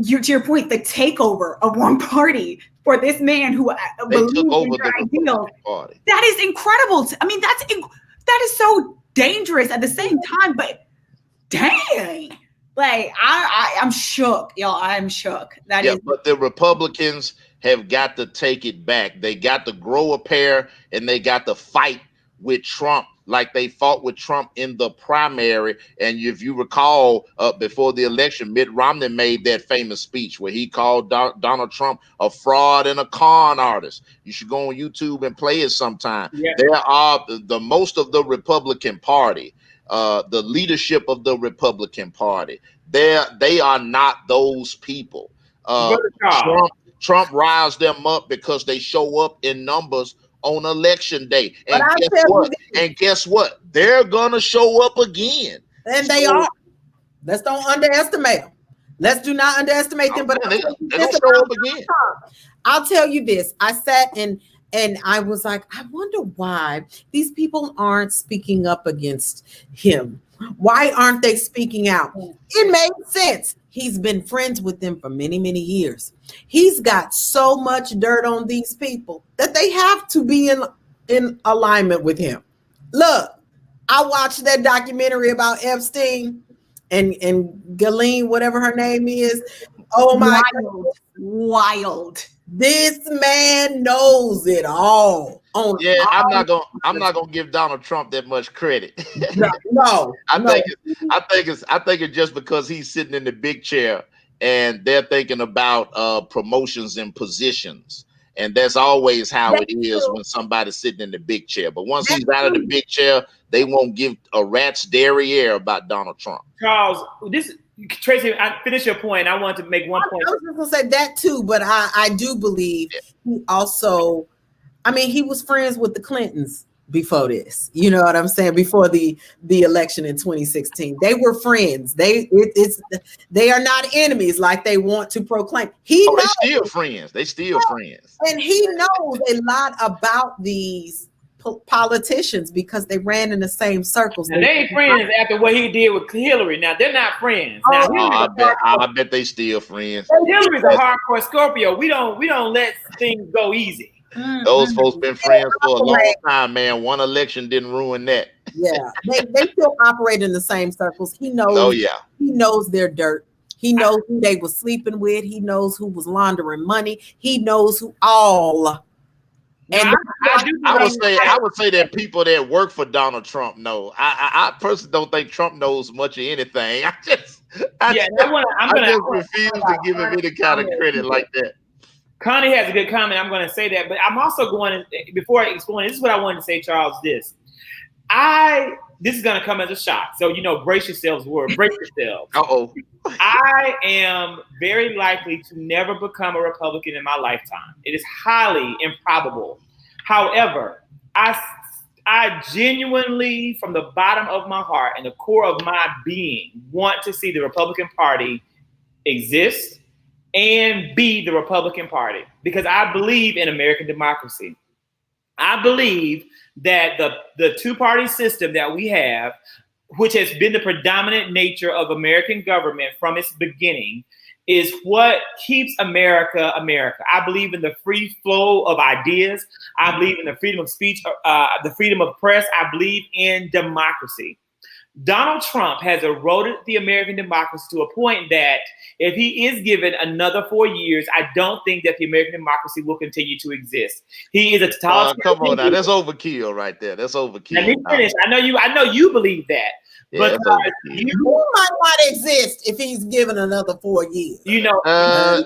to your point, the takeover of one party for this man who believes in their ideals, that is incredible. I mean, that is so dangerous at the same time, but dang. Like, I'm shook, y'all. I'm shook. But the Republicans have got to take it back. They got to grow a pair and they got to fight with Trump like they fought with Trump in the primary. And if you recall, before the election, Mitt Romney made that famous speech where he called Donald Trump a fraud and a con artist. You should go on YouTube and play it sometime. Yeah. There are the most of the Republican Party, the leadership of the Republican Party. They are not those people. Trump riles them up because they show up in numbers on election day. And guess what? They're gonna show up again. And they are. Let's don't underestimate them. Let's do not underestimate them. But they don't show up again. I'll tell you this. I sat and I was like, I wonder why these people aren't speaking up against him. Why aren't they speaking out? It made sense. He's been friends with them for many, many years. He's got so much dirt on these people that they have to be in alignment with him. Look, I watched that documentary about Epstein and Ghislaine, whatever her name is. Oh my God. Wild. This man knows it all. I'm not gonna give Donald Trump that much credit. No. I think it's just because he's sitting in the big chair and they're thinking about promotions and positions. And that's always how it is when somebody's sitting in the big chair. But once he's out of the big chair, they won't give a rat's derriere about Donald Trump. Charles, Tracey, I finish your point. I want to make one point. I was just gonna say that too, but I do believe he also, he was friends with the Clintons before this. You know what I'm saying? Before the election in 2016, they were friends. They are not enemies like they want to proclaim. They still friends. They still friends. And he knows a lot about these politicians because they ran in the same circles. Now, they ain't friends after what he did with Hillary. Now they're not friends. I bet they still friends. Hillary's a hardcore Scorpio. We don't let things go easy. Those folks been friends for a long time, man. One election didn't ruin that. Yeah, they still operate in the same circles. He knows. Oh yeah, he knows their dirt. He knows who they were sleeping with. He knows who was laundering money. He knows who all. And I would say that people that work for Donald Trump know. I personally don't think Trump knows much of anything. I just refuse to give him any kind of credit like that. Connie has a good comment. I'm going to say that, but I'm also going to, before I explain, this is what I wanted to say, Charles. This is going to come as a shock. So, brace yourselves, brace yourselves. Uh-oh. I am very likely to never become a Republican in my lifetime. It is highly improbable. However, I genuinely, from the bottom of my heart and the core of my being, want to see the Republican Party exist and be the Republican Party, because I believe in American democracy. I believe that the two-party system that we have, which has been the predominant nature of American government from its beginning, is what keeps America America. I believe in the free flow of ideas. I believe in the freedom of speech, the freedom of press. I believe in democracy. Donald Trump has eroded the American democracy to a point that if he is given another 4 years, I don't think that the American democracy will continue to exist. He is a totalitarian. Come on now, that's overkill right there. That's overkill. Let me finish. I know you believe that. Yeah, but you might not exist if he's given another 4 years. I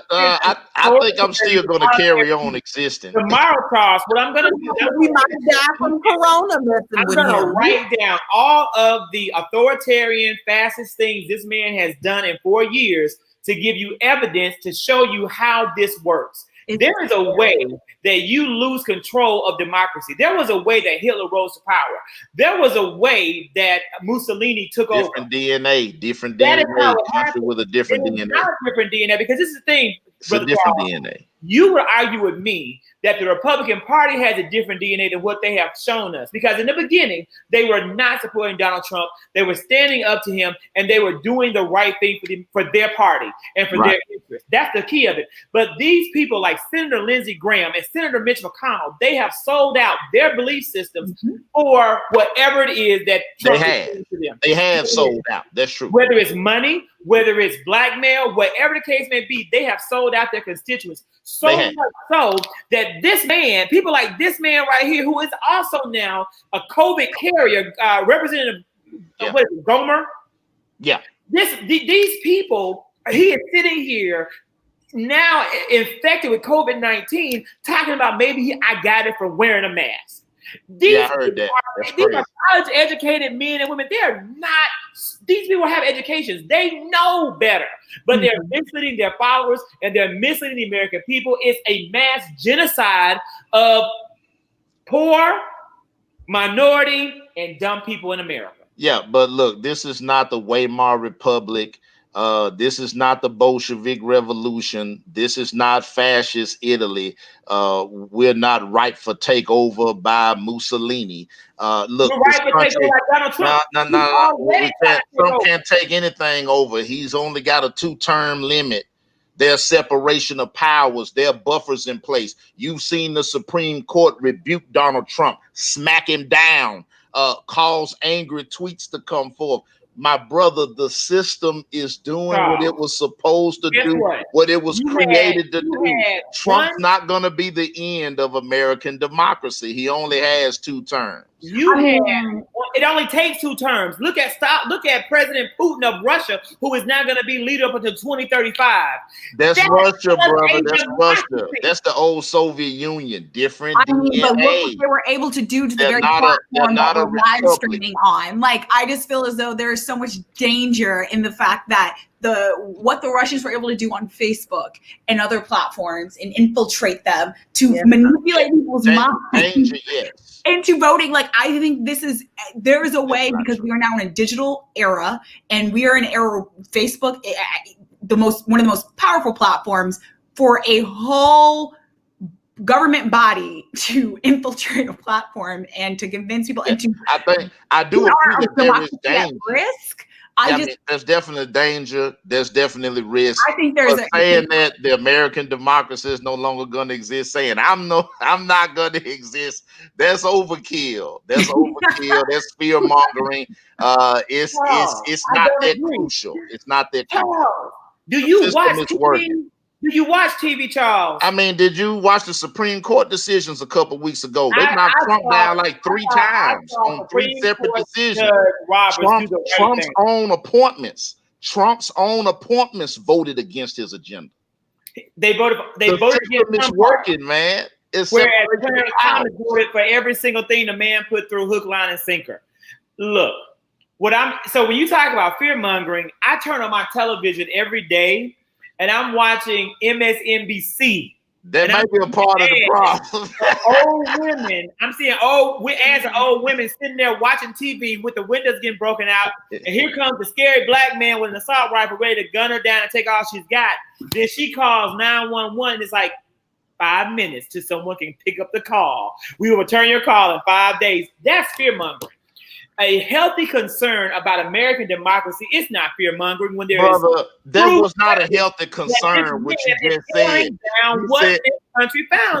think I'm still going to carry on existing. Tomorrow, Charles, what I'm going to do, we might die from corona. I'm going to write down all of the authoritarian, fascist things this man has done in 4 years to give you evidence to show you how this works. There is a way that you lose control of democracy. There was a way that Hitler rose to power. There was a way that Mussolini took over. Different DNA, country with a different DNA. Not a different DNA, because this is the thing. It's a different DNA. You would argue with me that the Republican Party has a different DNA than what they have shown us. Because in the beginning, they were not supporting Donald Trump. They were standing up to him, and they were doing the right thing for their party and for their interests. That's the key of it. But these people like Senator Lindsey Graham and Senator Mitch McConnell, they have sold out their belief systems for whatever it is that Trump is doing to them. They have sold out. That's true. Whether it's money, whether it's blackmail, whatever the case may be, they have sold out their constituents. So much so that this man, people like this man right here, who is also now a COVID carrier, Representative Gomer. Yeah. These people, he is sitting here now infected with COVID-19, talking about maybe I got it from wearing a mask. I heard that. These are college educated men and women. They are not, these people have educations. They know better, but they're misleading their followers and they're misleading the American people. It's a mass genocide of poor, minority, and dumb people in America. Yeah, but look, this is not the Weimar Republic. This is not the Bolshevik Revolution. This is not fascist Italy. We're not ripe for takeover by Mussolini. Look, we're ripe for takeover by Donald Trump. No. Trump can't take anything over. He's only got a 2-term limit. There's separation of powers. There are buffers in place. You've seen the Supreme Court rebuke Donald Trump, smack him down, cause angry tweets to come forth. My brother, the system is doing what it was supposed to do, what it was created to do. Trump's not going to be the end of American democracy. He only has 2 terms. It only takes 2 terms. Look at President Putin of Russia, who is now going to be leader up until 2035. That's Russia, brother. That's Russia. That's the old Soviet Union. Different DNA. But look what they were able to do to the very platform that we're live streaming on. Like, I just feel as though there's so much danger in the fact that what the Russians were able to do on Facebook and other platforms and infiltrate them to manipulate people's minds into voting. Like, I think there is a way, because we are now in a digital era and we are in an era where Facebook, one of the most powerful platforms, for a whole government body to infiltrate a platform and to convince people into. I do agree that there is danger. Risk. There's definitely danger. There's definitely risk. I think there's saying that the American democracy is no longer going to exist. Saying I'm not going to exist. That's overkill. That's fear mongering. It's not that crucial. It's not that crucial. Do you watch TV? Do you watch TV, Charles? I mean, did you watch the Supreme Court decisions a couple weeks ago? They knocked Trump down like 3 times on 3 separate decisions. Trump's own appointments voted against his agenda. They voted against It's working, man. Whereas Thomas voted for every single thing the man put through hook, line, and sinker. Look, so when you talk about fear mongering, I turn on my television every day and I'm watching MSNBC. That might be a part of the problem. Old women, I'm seeing old women sitting there watching TV with the windows getting broken out. And here comes the scary black man with an assault rifle ready to gun her down and take all she's got. Then she calls 911. It's like 5 minutes till someone can pick up the call. We will return your call in 5 days. That's fear mongering. A healthy concern about American democracy is not fear-mongering when there that was not a healthy concern, what you just said. This country found.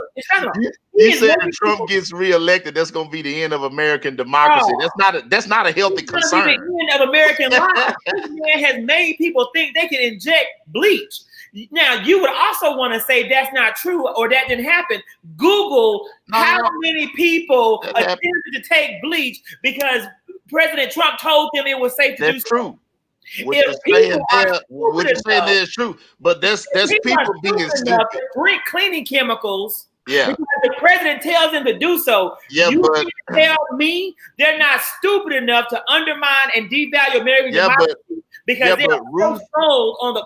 You said if Trump gets reelected, that's going to be the end of American democracy. That's not a healthy concern. The end of American life. This man has made people think they can inject bleach. Now, you would also want to say that's not true or that didn't happen. Google how many people attempted to take bleach because President Trump told them it was safe to do so. True. What you're saying there is true, but that's people being stupid. Drink cleaning chemicals. Yeah. Because the president tells them to do so. Yeah, but tell me they're not stupid enough to undermine and devalue American democracy because they're so sold on the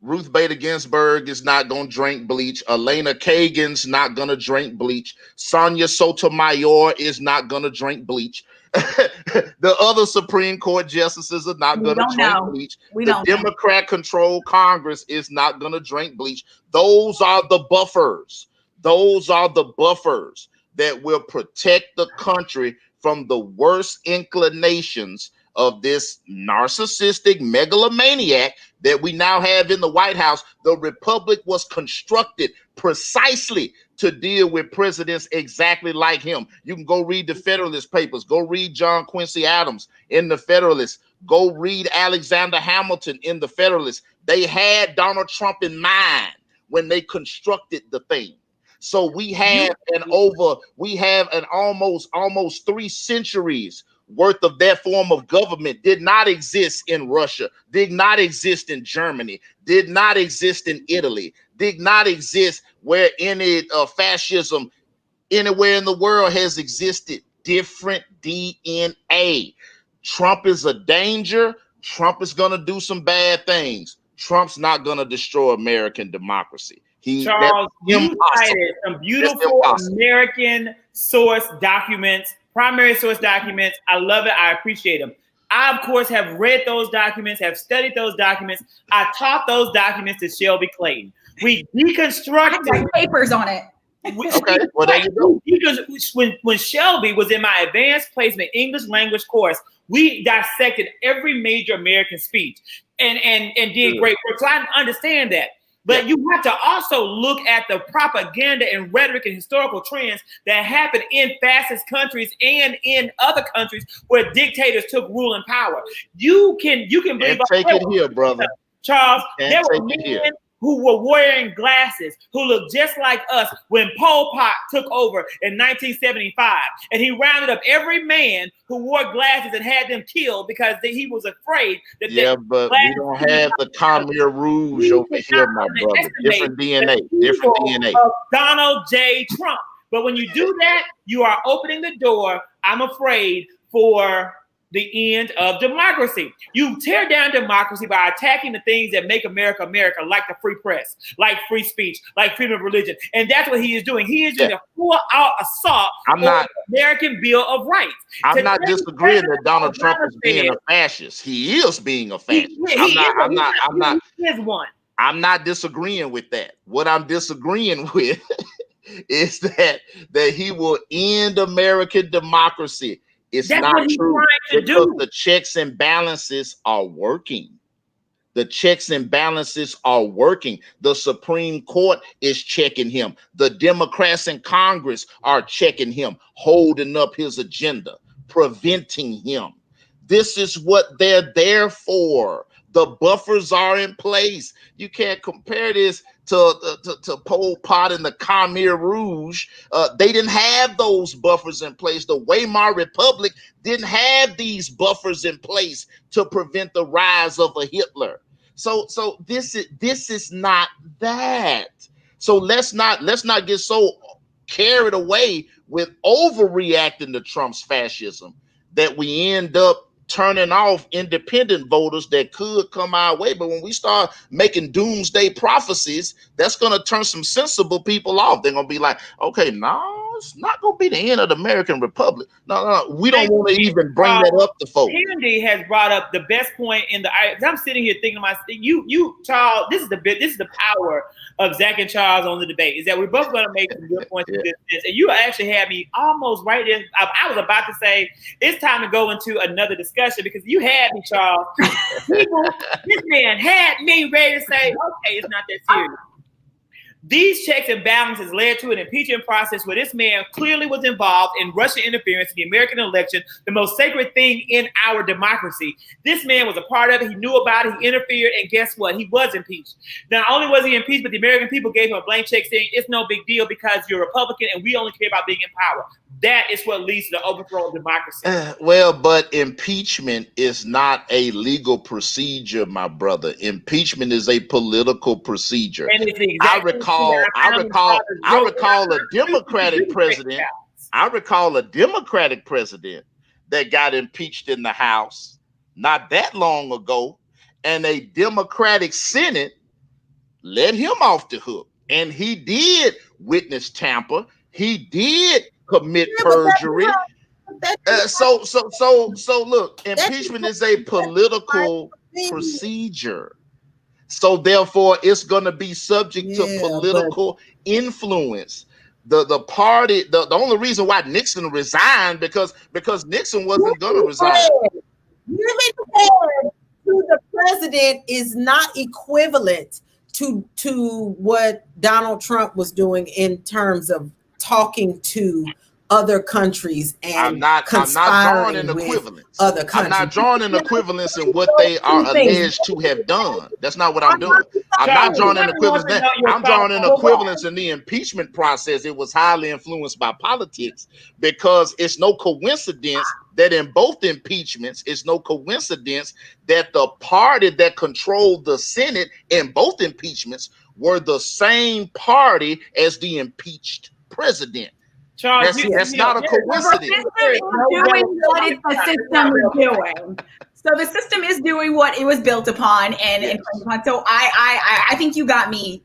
Ruth Bader Ginsburg is not going to drink bleach. Elena Kagan's not going to drink bleach. Sonia Sotomayor is not going to drink bleach. The other Supreme Court justices are not going to drink bleach. The Democrat-controlled Congress is not going to drink bleach. Those are the buffers. Those are the buffers that will protect the country from the worst inclinations of this narcissistic megalomaniac that we now have in the White House. The Republic was constructed precisely to deal with presidents exactly like him. You can go read the Federalist Papers. Go read John Quincy Adams in the Federalist. Go read Alexander Hamilton in the Federalist. They had Donald Trump in mind when they constructed the thing. So we have an almost 3 centuries worth of that form of government did not exist in Russia, did not exist in Germany, did not exist in Italy, did not exist where any fascism anywhere in the world has existed. Different DNA. Trump is a danger. Trump is going to do some bad things. Trump's not going to destroy American democracy. Charles, you cited some beautiful American source documents, primary source documents. I love it. I appreciate them. I, of course, have read those documents, have studied those documents. I taught those documents to Shelby Clayton. We deconstructed papers on it. Okay, well, there you go. Because when Shelby was in my advanced placement English language course, we dissected every major American speech and did great work. So I understand that. But you have to also look at the propaganda and rhetoric and historical trends that happen in fascist countries and in other countries where dictators took rule and power. You can believe take it here, brother. Charles, there were men who were wearing glasses, who looked just like us when Pol Pot took over in 1975. And he rounded up every man who wore glasses and had them killed because he was afraid that but we don't have the Khmer Rouge over here, my brother. Different DNA. Different DNA. Of Donald J. Trump. But when you do that, you are opening the door, I'm afraid, for the end of democracy. You tear down democracy by attacking the things that make America America, like the free press, like free speech, like freedom of religion. And that's what he is doing. He is doing a full-out assault on the American Bill of Rights. I'm not disagreeing that Donald Trump is being a fascist. He is being a fascist. I'm not disagreeing with that. What I'm disagreeing with is that he will end American democracy. It's not true because the checks and balances are working. The checks and balances are working. The Supreme Court is checking him. The Democrats in Congress are checking him, holding up his agenda, preventing him. This is what they're there for. The buffers are in place. You can't compare this to Pol Pot and the Khmer Rouge. They didn't have those buffers in place. The Weimar Republic didn't have these buffers in place to prevent the rise of a Hitler. So this is not that. So let's not get so carried away with overreacting to Trump's fascism that we end up turning off independent voters that could come our way. But when we start making doomsday prophecies, that's going to turn some sensible people off. They're going to be like, okay, no, it's not going to be the end of the American Republic. No, we don't want to even bring that up to folks. Kennedy has brought up the best point in the. I'm sitting here thinking to myself, you, Charles. This is the power of Zach and Charles on the debate. Is that we're both going to make some good points in this, and you actually had me almost right there. I was about to say it's time to go into another discussion because you had me, Charles. This man had me ready to say, okay, it's not that serious. These checks and balances led to an impeachment process where this man clearly was involved in Russian interference in the American election, the most sacred thing in our democracy. This man was a part of it. He knew about it. He interfered. And guess what? He was impeached. Not only was he impeached, but the American people gave him a blank check saying it's no big deal because you're Republican and we only care about being in power. That is what leads to the overthrow of democracy. Well, but impeachment is not a legal procedure, my brother. Impeachment is a political procedure. And it's I recall a Democratic president. I recall a Democratic president that got impeached in the House not that long ago, and a Democratic Senate let him off the hook. And he did witness tamper. He did commit perjury. So look, impeachment is a political procedure. So therefore, it's going to be subject to political influence. The party, the only reason why Nixon resigned because Nixon wasn't going to resign. Really compared to the president is not equivalent to what Donald Trump was doing in terms of talking to other countries and I'm not drawing an equivalence. Other countries. I'm not drawing an equivalence in what they are alleged to have done. That's not what I'm doing. I'm not drawing an equivalence. I'm drawing an equivalence in the impeachment process. It was highly influenced by politics, because it's no coincidence that in both impeachments, it's no coincidence that the party that controlled the Senate in both impeachments were the same party as the impeached president. Charles, that's not a coincidence. The system is doing. So the system is doing what it was built upon, and so I think you got me,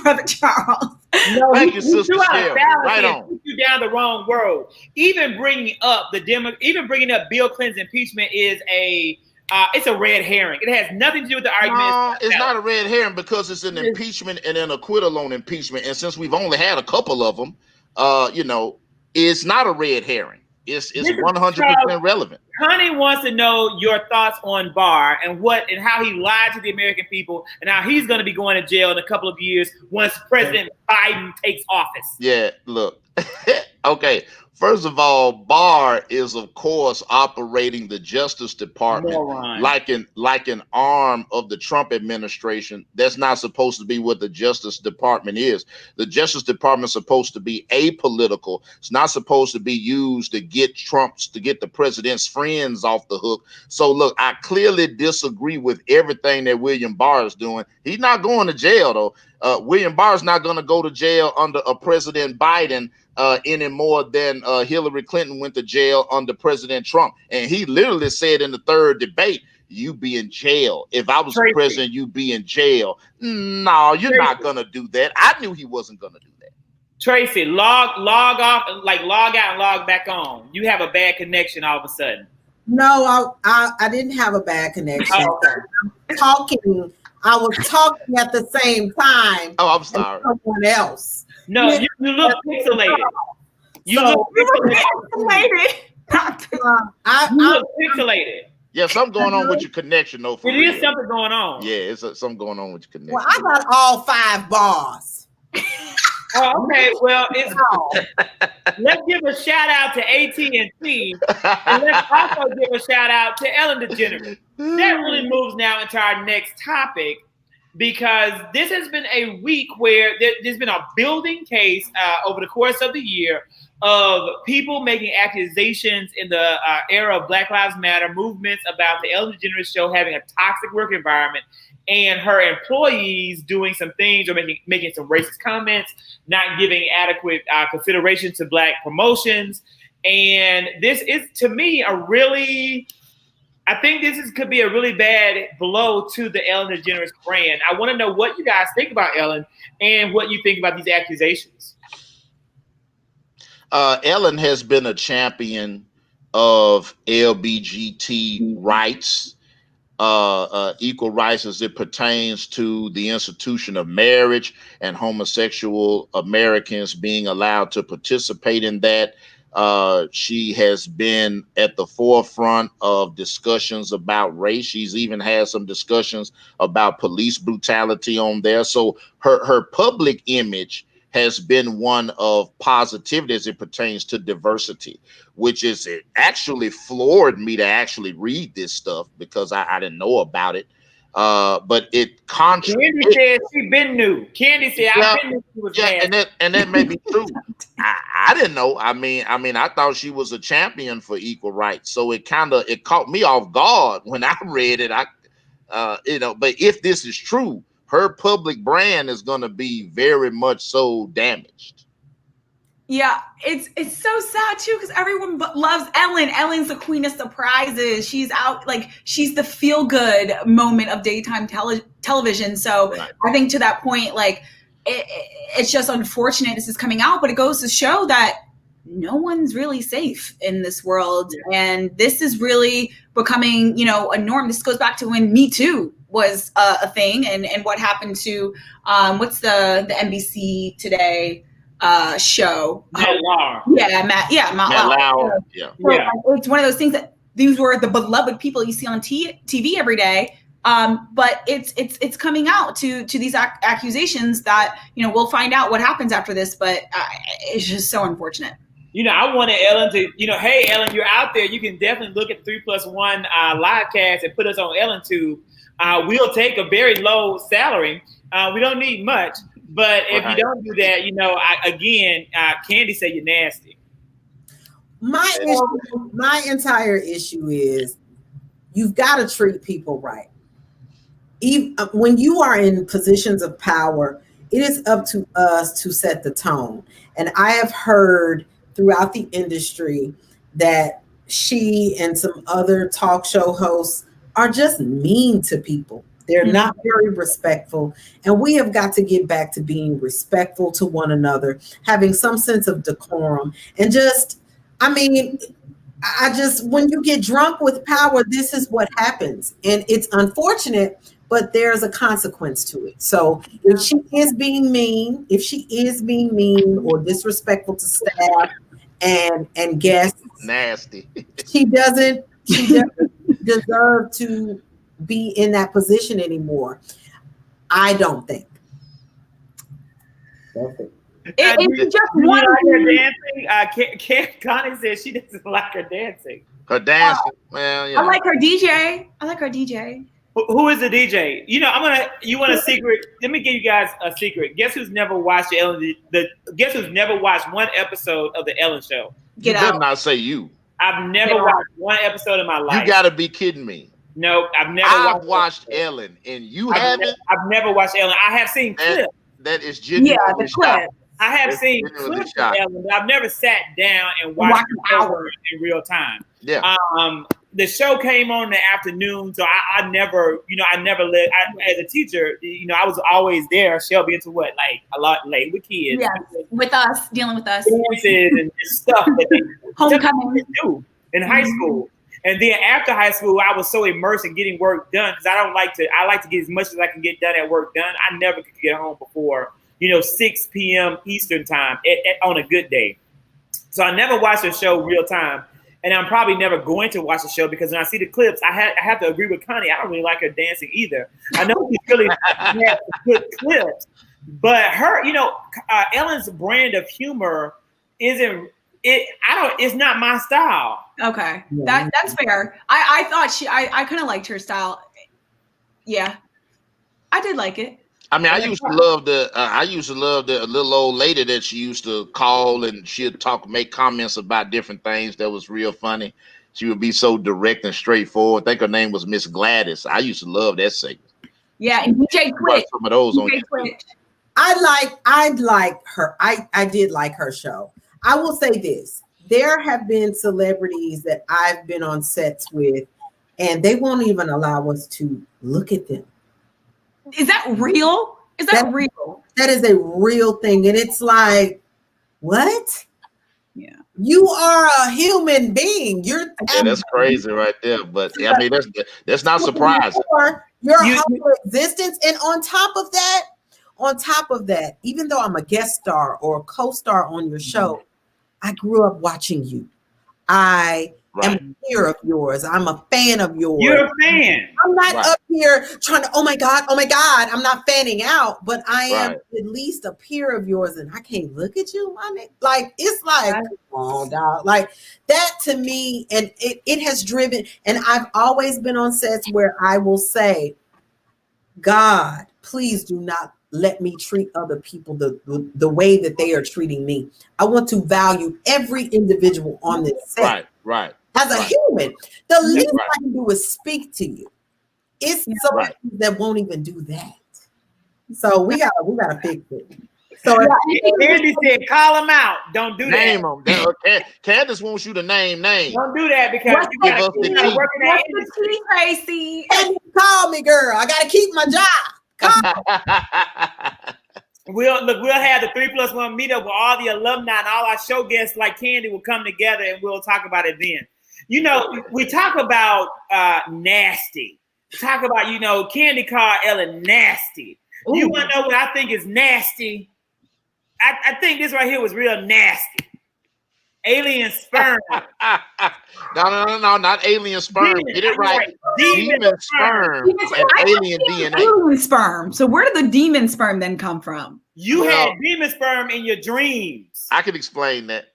Brother Charles. No, thank you, Sister Shelby. Right on. Took you down the wrong road. Even bringing up Bill Clinton's impeachment is it's a red herring. It has nothing to do with the argument. No, it's not a red herring, because it's an impeachment and an acquittal on impeachment. And since we've only had a couple of them, it's not a red herring. It's 100% relevant. Honey wants to know your thoughts on Barr and how he lied to the American people, and how he's going to be going to jail in a couple of years once President Biden takes office. Yeah, look. Okay. First of all, Barr is, of course, operating the Justice Department like an arm of the Trump administration. That's not supposed to be what the Justice Department is. The Justice Department is supposed to be apolitical. It's not supposed to be used to get the president's friends off the hook. So, look, I clearly disagree with everything that William Barr is doing. He's not going to jail, though. William Barr is not going to go to jail under a President Biden any more than Hillary Clinton went to jail under President Trump. And he literally said in the third debate, "You be in jail. If I was the president, you'd be in jail." No, you're not going to do that. I knew he wasn't going to do that. Tracey, log off, like log out and log back on. You have a bad connection all of a sudden. No, I didn't have a bad connection. I was talking at the same time. Oh, I'm sorry. Someone else. No, you look pixelated. You look pixelated. You look pixelated. Yeah, something going on with your connection, though. It is something going on. Yeah, it's something going on with your connection. Well, I got all 5 bars. Oh, okay. Well, let's give a shout out to AT&T, and let's also give a shout out to Ellen DeGeneres. That really moves now into our next topic, because this has been a week where there's been a building case over the course of the year of people making accusations in the era of Black Lives Matter movements about the Ellen DeGeneres Show having a toxic work environment, and her employees doing some things or making some racist comments, not giving adequate consideration to Black promotions. And this is, to me, I think could be a really bad blow to the Ellen DeGeneres brand. I want to know what you guys think about Ellen and what you think about these accusations. Ellen has been a champion of LBGT rights, equal rights as it pertains to the institution of marriage and homosexual Americans being allowed to participate in that. She has been at the forefront of discussions about race. She's even had some discussions about police brutality on there. So her public image has been one of positivity as it pertains to diversity, which is, it actually floored me to actually read this stuff because I didn't know about it. But it Candy said she been new. Candy said I've been new. And that may be true. I didn't know. I mean, I thought she was a champion for equal rights. So it caught me off guard when I read it. But if this is true, her public brand is going to be very much so damaged. Yeah, it's so sad too, because everyone loves Ellen. Ellen's the queen of surprises. She's out, like, she's the feel good moment of daytime television. So right. I think to that point, like, it's just unfortunate this is coming out, but it goes to show that no one's really safe in this world. Yeah. And this is really becoming, a norm. This goes back to when Me Too was a thing, and what happened to what's the NBC Today show? Matt Lauer. Matt Lauer. Yeah. So it's one of those things that these were the beloved people you see on TV every day. But it's coming out to these accusations that we'll find out what happens after this. But it's just so unfortunate. I wanted Ellen to, hey, Ellen, you're out there. You can definitely look at 3+1 live cast and put us on Ellen Tube. We'll take a very low salary. We don't need much. But if you don't do that, Candy say you're nasty. My entire issue is you've got to treat people right. Even when you are in positions of power, it is up to us to set the tone. And I have heard throughout the industry that she and some other talk show hosts are just mean to people. They're not very respectful. And we have got to get back to being respectful to one another, having some sense of decorum. And when you get drunk with power, this is what happens. And it's unfortunate, but there's a consequence to it. So if she is being mean or disrespectful to staff and guests, nasty. She doesn't deserve to be in that position anymore. I don't think. It's just one. Dancing. Connie says she doesn't like her dancing. Her dancing. Well, yeah. I like her DJ. Who is the DJ? You want a secret? Let me give you guys a secret. Guess who's never watched Guess who's never watched one episode of the Ellen Show? You better not say you. I've never watched one episode in my life. You gotta be kidding me. No, I've watched Ellen, and you haven't. I've never watched Ellen. I have seen clips. That is genuinely the clip. I have seen clips of Ellen, but I've never sat down and watched an hour in real time. Yeah. The show came on in the afternoon, so I never lived. As a teacher, I was always there. Shelby into what, like a lot late with kids. Yeah, with us, dealing with us. Dances and stuff that they homecoming do in high school. And then after high school, I was so immersed in getting work done because I like to get as much as I can get done at work done. I never could get home before 6 p.m. Eastern time on a good day. So I never watched the show real time. And I'm probably never going to watch the show because when I see the clips, I have to agree with Connie. I don't really like her dancing either. I know she's really has good clips, but her, Ellen's brand of humor it's not my style. Okay, that's fair. I thought I kind of liked her style. Yeah, I did like it. I mean, I used to love the little old lady that she used to call and she'd make comments about different things that was real funny. She would be so direct and straightforward. I think her name was Miss Gladys. I used to love that segment. Yeah, and DJ Quit. Some of those on Quit. I like her. I did like her show. I will say this. There have been celebrities that I've been on sets with, and they won't even allow us to look at them. Is that real? Is that real? That is a real thing. And it's like, what? Yeah. You are a human being. That's crazy right there. But I mean, that's not surprising. Your whole existence. And on top of that, even though I'm a guest star or a co-star on your show, I grew up watching you. I am a peer of yours. I'm a fan of yours. You're a fan. I'm not up here trying to, oh my God. I'm not fanning out, but I am at least a peer of yours, and I can't look at you, my nigga. Like, it's like, come on, dog. Like, that to me, and it has driven, and I've always been on sets where I will say, God, please do not let me treat other people the way that they are treating me. I want to value every individual on this set. Right. As a human, the least I can do is speak to you. It's somebody that won't even do that. So we gotta fix it. So Andy said, call him out. Don't do name that. Name him. Candace wants you to name names. Don't do that because you give us the tea. What's the tea, Tracy? Call me, girl. I gotta keep my job. We'll have the 3+1 meetup with all the alumni and all our show guests like Candy will come together and we'll talk about it then. We talk about nasty. Talk about, Candy called Ellen nasty. Ooh. You want to know what I think is nasty? I think this right here was real nasty. Alien sperm. No, not alien sperm. Get it right. Demon sperm and alien DNA. Alien sperm. So where did the demon sperm then come from? You had demon sperm in your dreams. I can explain that.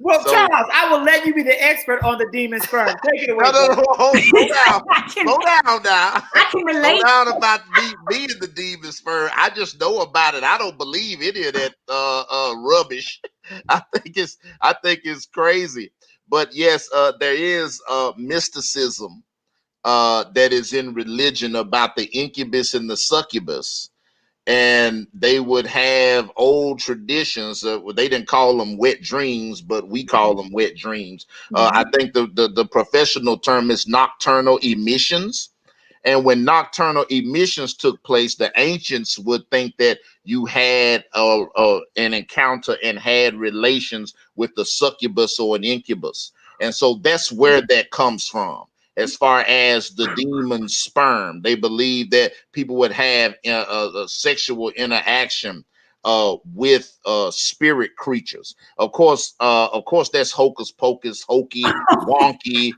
Well, so, Charles, I will let you be the expert on the demon sperm. Take it away. No, slow down now. I can relate. Slow down about me being the demon sperm. I just know about it. I don't believe any of that rubbish. I think it's crazy. But yes, there is mysticism that is in religion about the incubus and the succubus. And they would have old traditions. They didn't call them wet dreams, but we call them wet dreams. I think the professional term is nocturnal emissions. And when nocturnal emissions took place, the ancients would think that you had an encounter and had relations with the succubus or an incubus. And so that's where that comes from. As far as the demon sperm, they believe that people would have a sexual interaction with spirit creatures. Of course, that's hocus pocus, hokey, wonky,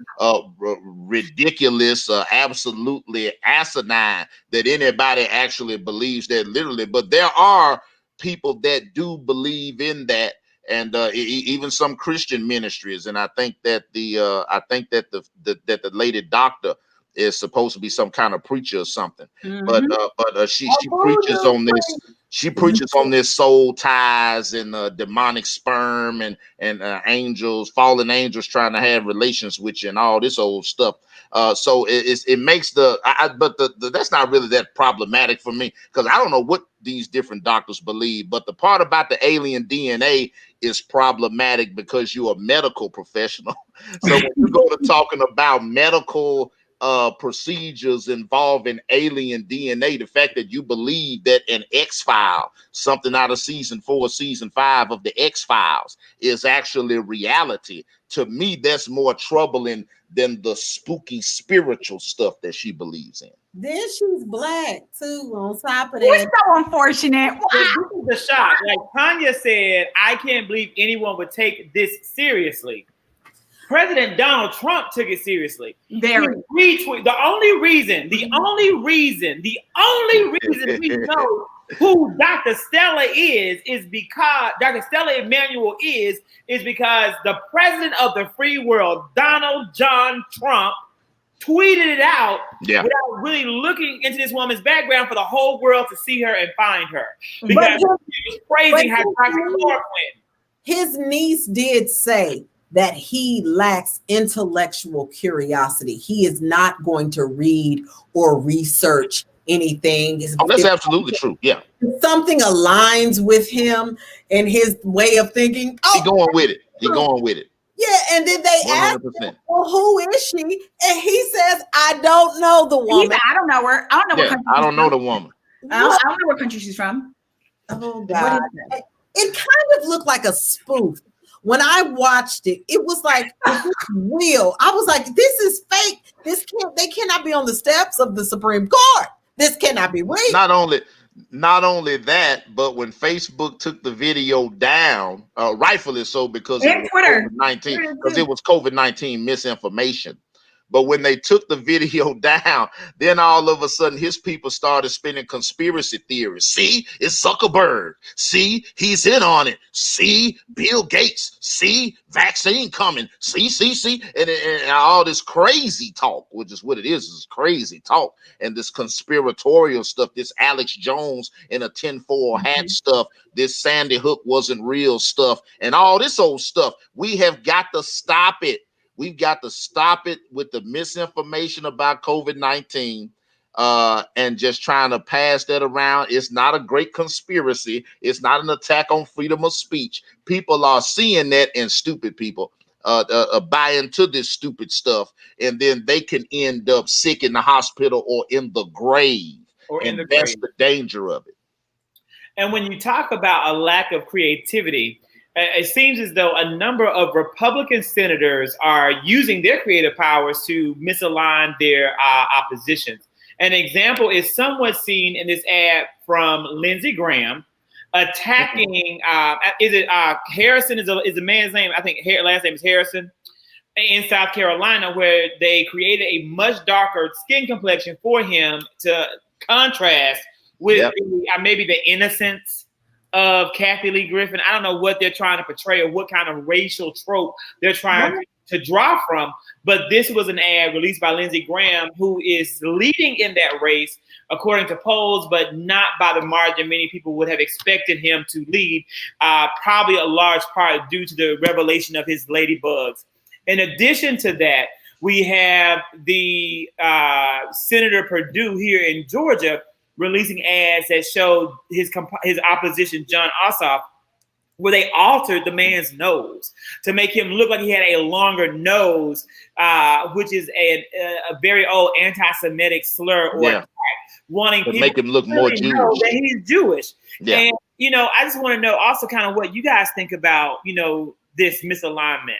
ridiculous, absolutely asinine that anybody actually believes that literally. But there are people that do believe in that. And even some Christian ministries, and I think that the lady doctor is supposed to be some kind of preacher or something. But she preaches on this. She preaches on this soul ties and demonic sperm and angels, fallen angels trying to have relations with you and all this old stuff. So it makes that's not really that problematic for me, because I don't know what these different doctors believe. But the part about the alien DNA is problematic because you're a medical professional. So when you go to talking about medical procedures involving alien DNA, the fact that you believe that an X-File, something out of season 4, season 5 of the X-Files, is actually reality, to me, that's more troubling than the spooky spiritual stuff that she believes in. Then she's black too, on top of that. It's so unfortunate. This is the shock. Like Tanya said, I can't believe anyone would take this seriously. President Donald Trump took it seriously. Very. The only reason we know who Dr. Stella is because Dr. Stella Immanuel is because the president of the free world, Donald John Trump, tweeted it out without really looking into this woman's background for the whole world to see her and find her. Because it was crazy how Dr. Clark went. His niece did say that he lacks intellectual curiosity. He is not going to read or research anything. That's absolutely true. Yeah. Something aligns with him and his way of thinking. He's going with it. Yeah, and then they 100%. Asked him, well, who is she? And he says, I don't know the woman. I don't know her. I don't know what country. I don't know the woman. I don't know what country she's from. Oh, God. It kind of looked like a spoof. When I watched it, it was like, is this real? I was like, this is fake. They cannot be on the steps of the Supreme Court. This cannot be real. Not only that, but when Facebook took the video down, rightfully so, because it was COVID-19, because it was COVID-19 misinformation. But when they took the video down, then all of a sudden his people started spinning conspiracy theories. See, it's Zuckerberg. See, he's in on it. See, Bill Gates. See, vaccine coming. See, and all this crazy talk, which is what it is crazy talk. And this conspiratorial stuff, this Alex Jones in a tinfoil hat stuff, this Sandy Hook wasn't real stuff, and all this old stuff. We have got to stop it. We've got to stop it with the misinformation about COVID-19 and just trying to pass that around. It's not a great conspiracy. It's not an attack on freedom of speech. People are seeing that, and stupid people buy into this stupid stuff, and then they can end up sick in the hospital or in the grave. That's the danger of it. And when you talk about a lack of creativity, it seems as though a number of Republican senators are using their creative powers to misalign their oppositions. An example is somewhat seen in this ad from Lindsey Graham attacking, Harrison is a man's name, I think last name is Harrison, in South Carolina, where they created a much darker skin complexion for him to contrast with maybe the innocence of Kathy Lee Griffin. I don't know what they're trying to portray or what kind of racial trope they're trying to draw from. But this was an ad released by Lindsey Graham, who is leading in that race, according to polls, but not by the margin many people would have expected him to lead, probably a large part due to the revelation of his ladybugs. In addition to that, we have the Senator Perdue here in Georgia releasing ads that showed his opposition, John Ossoff, where they altered the man's nose to make him look like he had a longer nose, which is a very old anti-Semitic slur or attack, wanting people make him look more Jewish. Know that he's Jewish. Yeah. And, I just want to know also kind of what you guys think about, this misalignment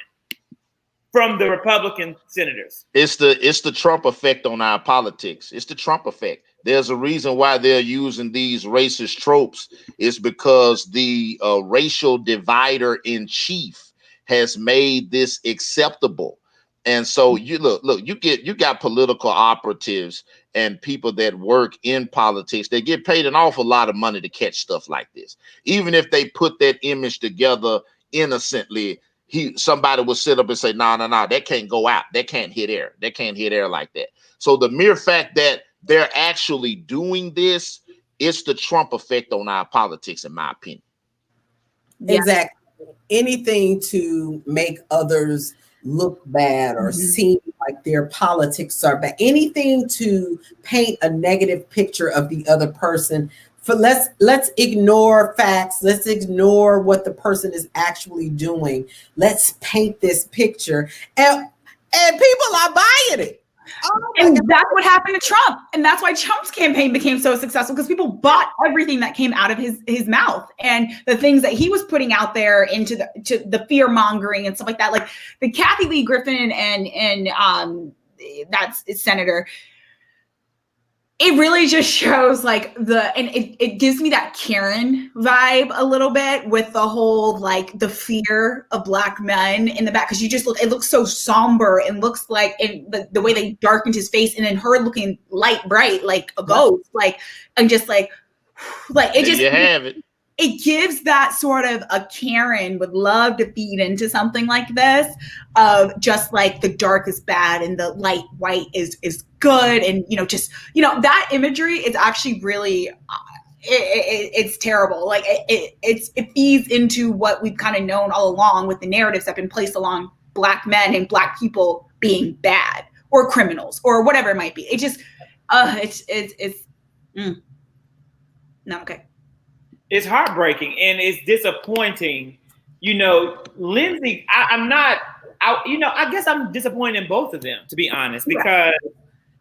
from the Republican senators. It's the Trump effect on our politics. It's the Trump effect. There's a reason why they're using these racist tropes. It's because the racial divider in chief has made this acceptable. And so you you got political operatives and people that work in politics. They get paid an awful lot of money to catch stuff like this. Even if they put that image together innocently, somebody will sit up and say, no, that can't go out. That can't hit air. That can't hit air like that. So the mere fact that they're actually doing this, it's the Trump effect on our politics, in my opinion. Exactly. Anything to make others look bad or seem like their politics are bad. Anything to paint a negative picture of the other person. Let's ignore facts. Let's ignore what the person is actually doing. Let's paint this picture, and people are buying it. And that's what happened to Trump. And that's why Trump's campaign became so successful, because people bought everything that came out of his mouth and the things that he was putting out there into the fear mongering and stuff like that. Like the Kathy Lee Griffin and that's Senator. It really just shows like it gives me that Karen vibe a little bit with the whole like the fear of Black men in the back, because it looks so somber and looks like the way they darkened his face, and then her looking light bright like a ghost, like and just like it just you have it. It gives that sort of a Karen would love to feed into something like this, of just like the dark is bad and the light white is good. And, that imagery is actually really, it's terrible. Like it feeds into what we've kind of known all along with the narratives that have been placed along Black men and Black people being bad or criminals or whatever it might be. It just, it's not okay. It's heartbreaking and it's disappointing. Lindsey, I guess I'm disappointed in both of them, to be honest, because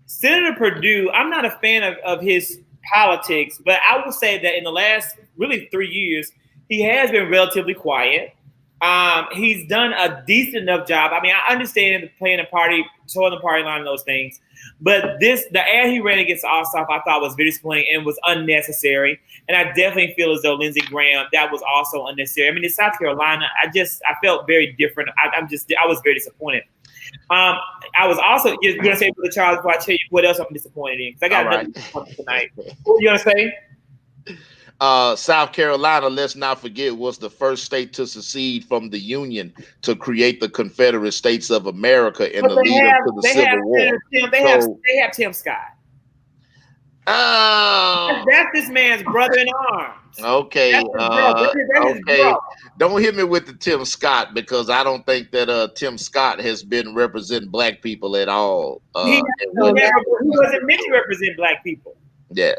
Senator Perdue, I'm not a fan of his politics, but I will say that in the last really 3 years, he has been relatively quiet. He's done a decent enough job. I mean, I understand playing the party, towing the party line and those things. But the ad he ran against Ossoff, I thought was very disappointing and was unnecessary. And I definitely feel as though Lindsey Graham, that was also unnecessary. I mean, in South Carolina, I felt very different. I was very disappointed. I was also just going to say for the Charles before I tell you what else I'm disappointed in, because I got another tonight. What were you going to say? South Carolina, let's not forget, was the first state to secede from the Union to create the Confederate States of America in the lead up to the Civil War. They have Tim Scott. Oh, that's this man's brother in arms. Okay, okay. Don't hit me with the Tim Scott, because I don't think that Tim Scott has been representing Black people at all. He wasn't meant to represent Black people. Yeah.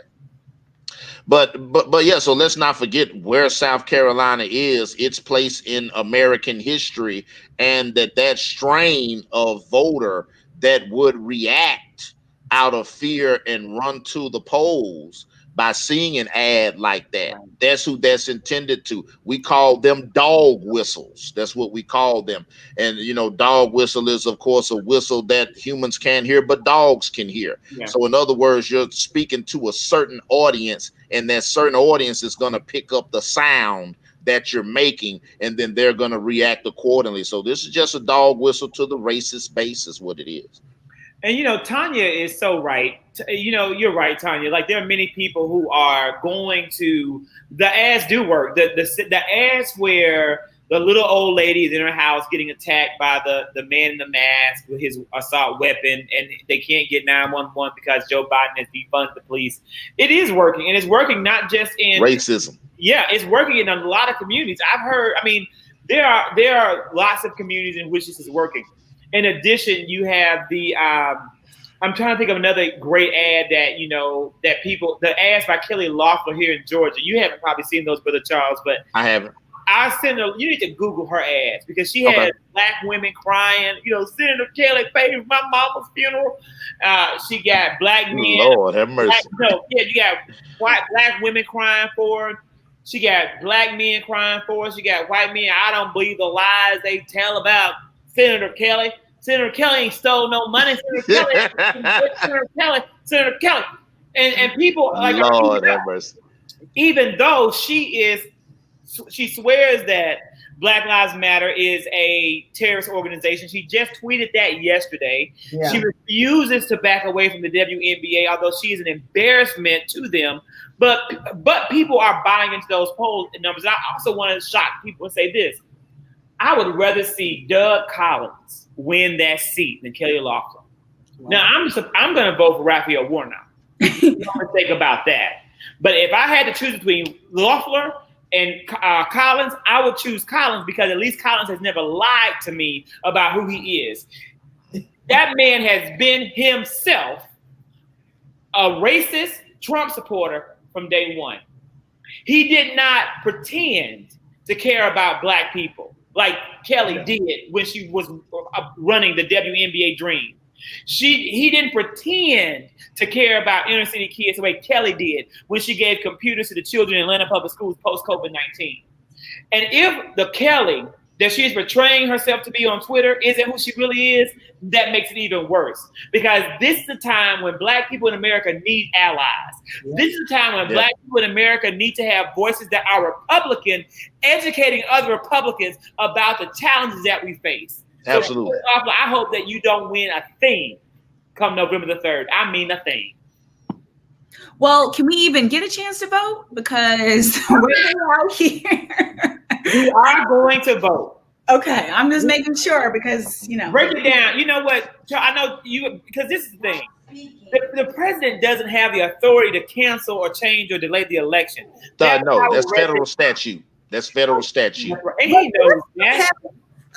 But yeah, so let's not forget where South Carolina is, its place in American history, and that strain of voter that would react out of fear and run to the polls by seeing an ad like that. That's who that's intended to. We call them dog whistles. That's what we call them. And, dog whistle is, of course, a whistle that humans can't hear, but dogs can hear. Yeah. So in other words, you're speaking to a certain audience, and that certain audience is going to pick up the sound that you're making, and then they're going to react accordingly. So this is just a dog whistle to the racist base is what it is. And, Tanya is so right. you're right, Tanya. Like there are many people who are going to, the ads do work. The ads where the little old lady is in her house getting attacked by the man in the mask with his assault weapon, and they can't get 911 because Joe Biden has defunded the police. It is working, and it's working not just in racism. Yeah, it's working in a lot of communities. I've heard. I mean, there are lots of communities in which this is working. In addition, you have the I'm trying to think of another great ad that the ads by Kelly Loeffler here in Georgia. You haven't probably seen those, Brother Charles, but I haven't. You need to Google her ads because she has black women crying. Senator Kelly paid for my mama's funeral. She got black men. Lord have mercy. You got black women crying for her. She got black men crying for her. She got white men. I don't believe the lies they tell about Senator Kelly. Senator Kelly ain't stole no money. Senator Kelly. And people like Lord have mercy. Even though she swears that Black Lives Matter is a terrorist organization. She just tweeted that yesterday. Yeah. She refuses to back away from the WNBA, although she is an embarrassment to them. But people are buying into those poll numbers. I also want to shock people and say this. I would rather see Doug Collins win that seat than Kelly Loeffler. Wow. Now, I'm going to vote for Raphael Warnock. I'm going to think about that. But if I had to choose between Loeffler and Collins, I would choose Collins because at least Collins has never lied to me about who he is. That man has been himself a racist Trump supporter from day one. He did not pretend to care about black people like Kelly did when she was running the WNBA dream. He didn't pretend to care about inner city kids the way Kelly did when she gave computers to the children in Atlanta public schools post COVID-19. And if the Kelly that she's portraying herself to be on Twitter isn't who she really is, that makes it even worse. Because this is the time when black people in America need allies. Yeah. This is the time when black people in America need to have voices that are Republican, educating other Republicans about the challenges that we face. Absolutely. So, I hope that you don't win a thing come November the 3rd. I mean a thing. Well, can we even get a chance to vote? Because we're out here. We are going to vote. Okay, I'm just making sure because, Break it down. You know what? I know you, because this is the thing. The president doesn't have the authority to cancel or change or delay the election. No, that's federal statute. That's federal statute. And he knows that.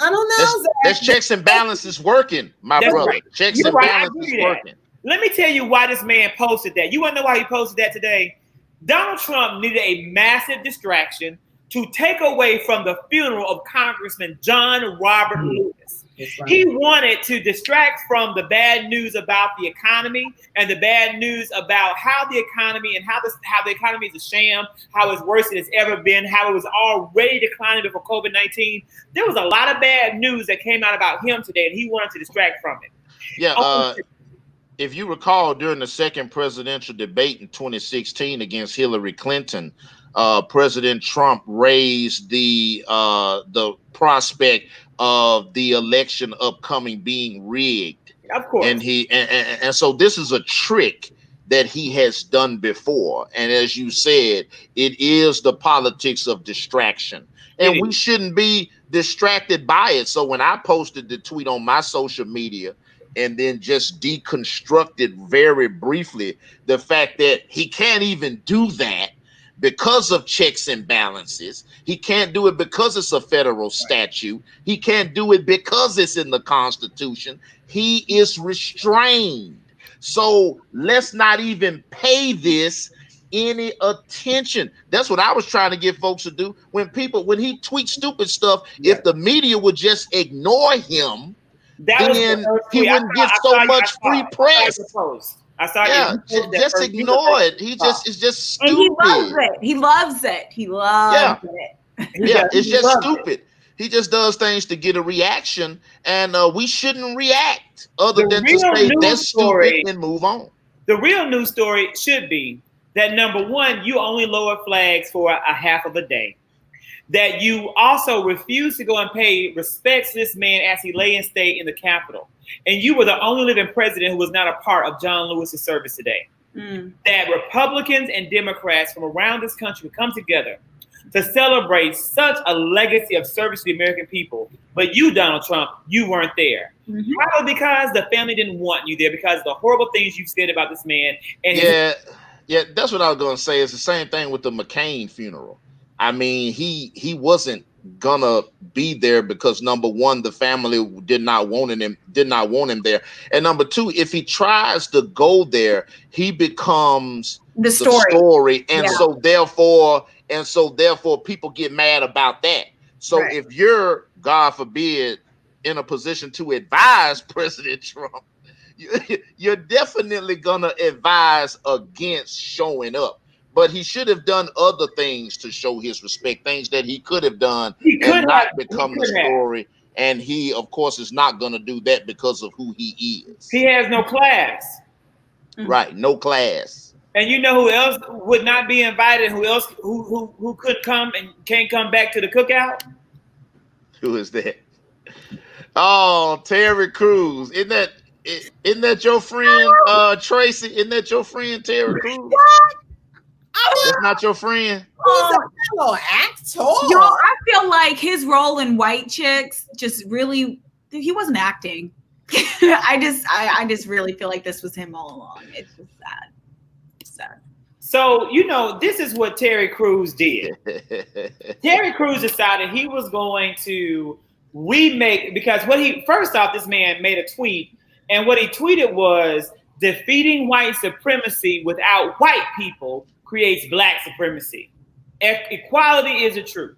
I don't know. That's checks and balances working, brother. Right. Checks and balances working. Let me tell you why this man posted that. You want to know why he posted that today? Donald Trump needed a massive distraction to take away from the funeral of Congressman John Robert Lewis. Right. He wanted to distract from the bad news about the economy and the bad news about how the economy and how the economy is a sham, how it's worse than it's ever been, how it was already declining before COVID-19. There was a lot of bad news that came out about him today, and he wanted to distract from it. Yeah. If you recall, during the second presidential debate in 2016 against Hillary Clinton, President Trump raised the prospect of the election upcoming being rigged. Of course. And so this is a trick that he has done before. And as you said, it is the politics of distraction. And we shouldn't be distracted by it. So when I posted the tweet on my social media and then just deconstructed very briefly the fact that he can't even do that because of checks and balances. He can't do it because it's a federal statute. He can't do it because it's in the Constitution. He is restrained. So let's not even pay this any attention. That's what I was trying to get folks to do. When he tweets stupid stuff, if the media would just ignore him, then he wouldn't get so much free press. I saw just ignore it. It's just stupid. And he loves it. Yeah, it's just stupid. He just does things to get a reaction, and we shouldn't react other than to say that's stupid and move on. The real news story should be that, number one, you only lower flags for a half of a day. that you also refused to go and pay respects to this man as he lay in state in the Capitol. And you were the only living president who was not a part of John Lewis's service today. That Republicans and Democrats from around this country come together to celebrate such a legacy of service to the American people. But you, Donald Trump, you weren't there. Probably because the family didn't want you there because of the horrible things you've said about this man. And yeah, that's what I was going to say. It's the same thing with the McCain funeral. I mean, he wasn't gonna be there because number one, the family did not want him there, and number two, if he tries to go there, he becomes the story, and so therefore people get mad about that. So if you're, God forbid, in a position to advise President Trump, you're definitely gonna advise against showing up. But he should have done other things to show his respect, things that he could have done and not become the story. And he, of course, is not going to do that because of who he is. He has no class. Right, no class. And you know who else would not be invited? Who else who could come and can't come back to the cookout? Who is that? Oh, Terry Crews. Isn't that your friend, Tracey? Isn't that your friend, Terry Crews? That's not your friend. He's a fellow actor. Yo, I feel like his role in White Chicks just really, he wasn't acting. I just really feel like this was him all along. It's just sad. So, you know, this is what Terry Crews did. Terry Crews decided he was going to remake, because first off, this man made a tweet, and what he tweeted was, defeating white supremacy without white people creates black supremacy. Equality is the truth.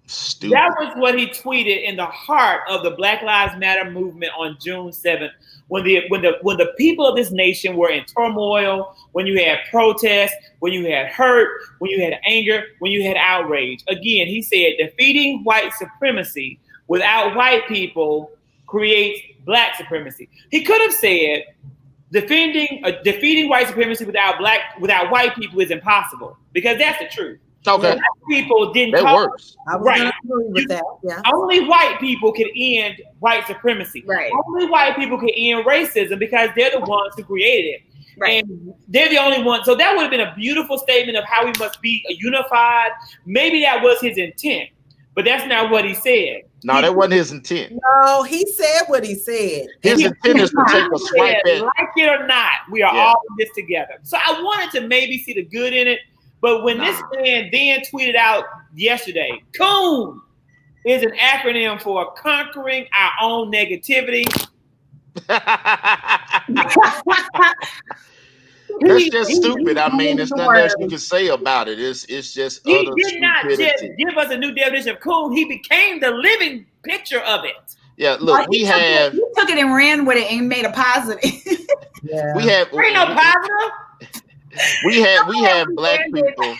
Stupid. That was what he tweeted in the heart of the Black Lives Matter movement on June 7th, when the people of this nation were in turmoil, when you had protests, when you had hurt, when you had anger, when you had outrage. Again, he said, defeating white supremacy without white people creates black supremacy. He could have said, defeating white supremacy without white people is impossible, because that's the truth. Okay. Black people didn't. That works. I was gonna agree with that. Yeah. Only white people can end white supremacy. Right. Only white people can end racism because they're the ones who created it. Right. And they're the only ones. So that would have been a beautiful statement of how we must be unified. Maybe that was his intent, but that's not what he said. No, that wasn't his intent. No, he said what he said. His intent is to take a swipe at. Like it or not, we are all in this together. So I wanted to maybe see the good in it, but when this man then tweeted out yesterday, COON is an acronym for conquering our own negativity. That's just stupid. I mean, there's nothing else you can say about it. It's just he utter did not stupidity. just give us a new definition of coon. He became the living picture of it. Yeah, look, he took it and ran with it and made a positive. Yeah. There ain't no positive. We have black people.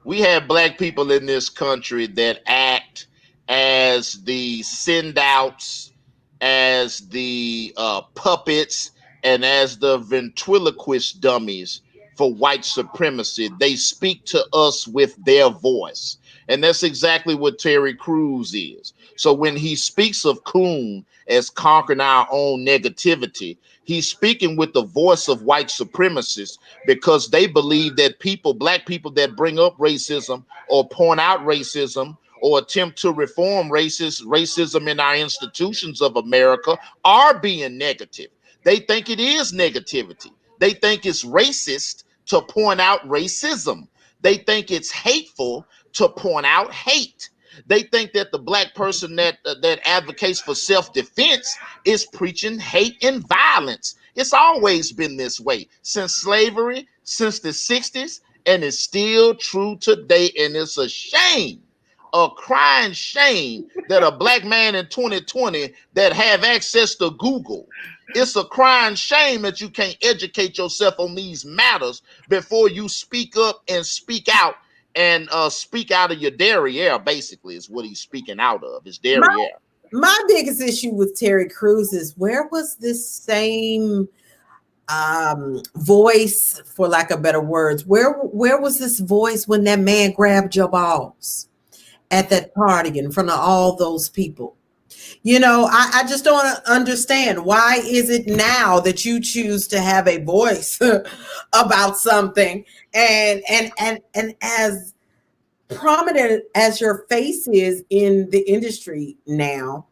We have black people in this country that act as the send-outs, as the puppets, and as the ventriloquist dummies for white supremacy. They speak to us with their voice. And that's exactly what Terry Crews is. So when he speaks of COON as conquering our own negativity, he's speaking with the voice of white supremacists, because they believe that black people that bring up racism or point out racism or attempt to reform racism in our institutions of America are being negative. They think it is negativity. They think it's racist to point out racism. They think it's hateful to point out hate. They think that the black person that advocates for self-defense is preaching hate and violence. It's always been this way since slavery, since the 60s, and it's still true today. And it's a shame, a crying shame, that a black man in 2020 that have access to Google, it's a crying shame that you can't educate yourself on these matters before you speak up and speak out. And speak out of your derriere, basically, is what he's speaking out of, his derriere. My biggest issue with Terry Crews is, where was this same voice, for lack of better words? Where was this voice when that man grabbed your balls? at that party in front of all those people. You know, I just don't understand. Why is it now that you choose to have a voice about something, and as prominent as your face is in the industry now,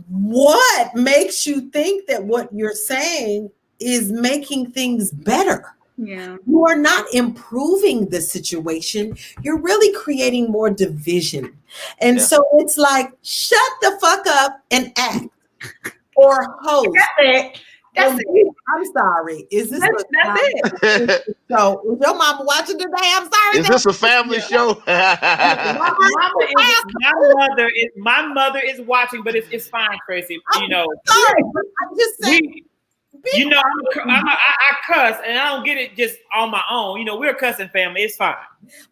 what makes you think that what you're saying is making things better? Yeah. You are not improving the situation. You're really creating more division. And so it's like, shut the fuck up and act or host. That's it. That's it. I'm sorry. Is this that's it? So is your mama watching today? I'm sorry. Is this a family show? My mother is watching, but it's fine, Tracey. You know, sorry, I'm just saying. You know, I cuss, and I don't get it just on my own. You know, we're a cussing family. It's fine.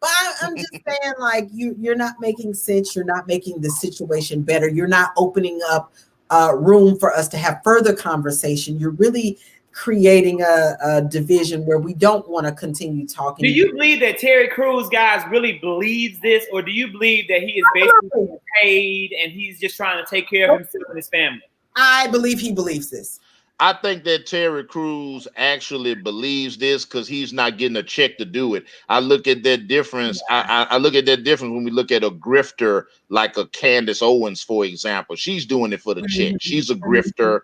But I'm just saying, like, you're not making sense. You're not making the situation better. You're not opening up room for us to have further conversation. You're really creating a division where we don't want to continue talking. Do you believe that Terry Crews, guys, really believes this, or do you believe that he is basically paid and he's just trying to take care of himself and his family? I believe he believes this. I think that Terry Crews actually believes this because he's not getting a check to do it. I look at that difference. I look at that difference when we look at a grifter like a Candace Owens, for example. She's doing it for the check. She's a grifter.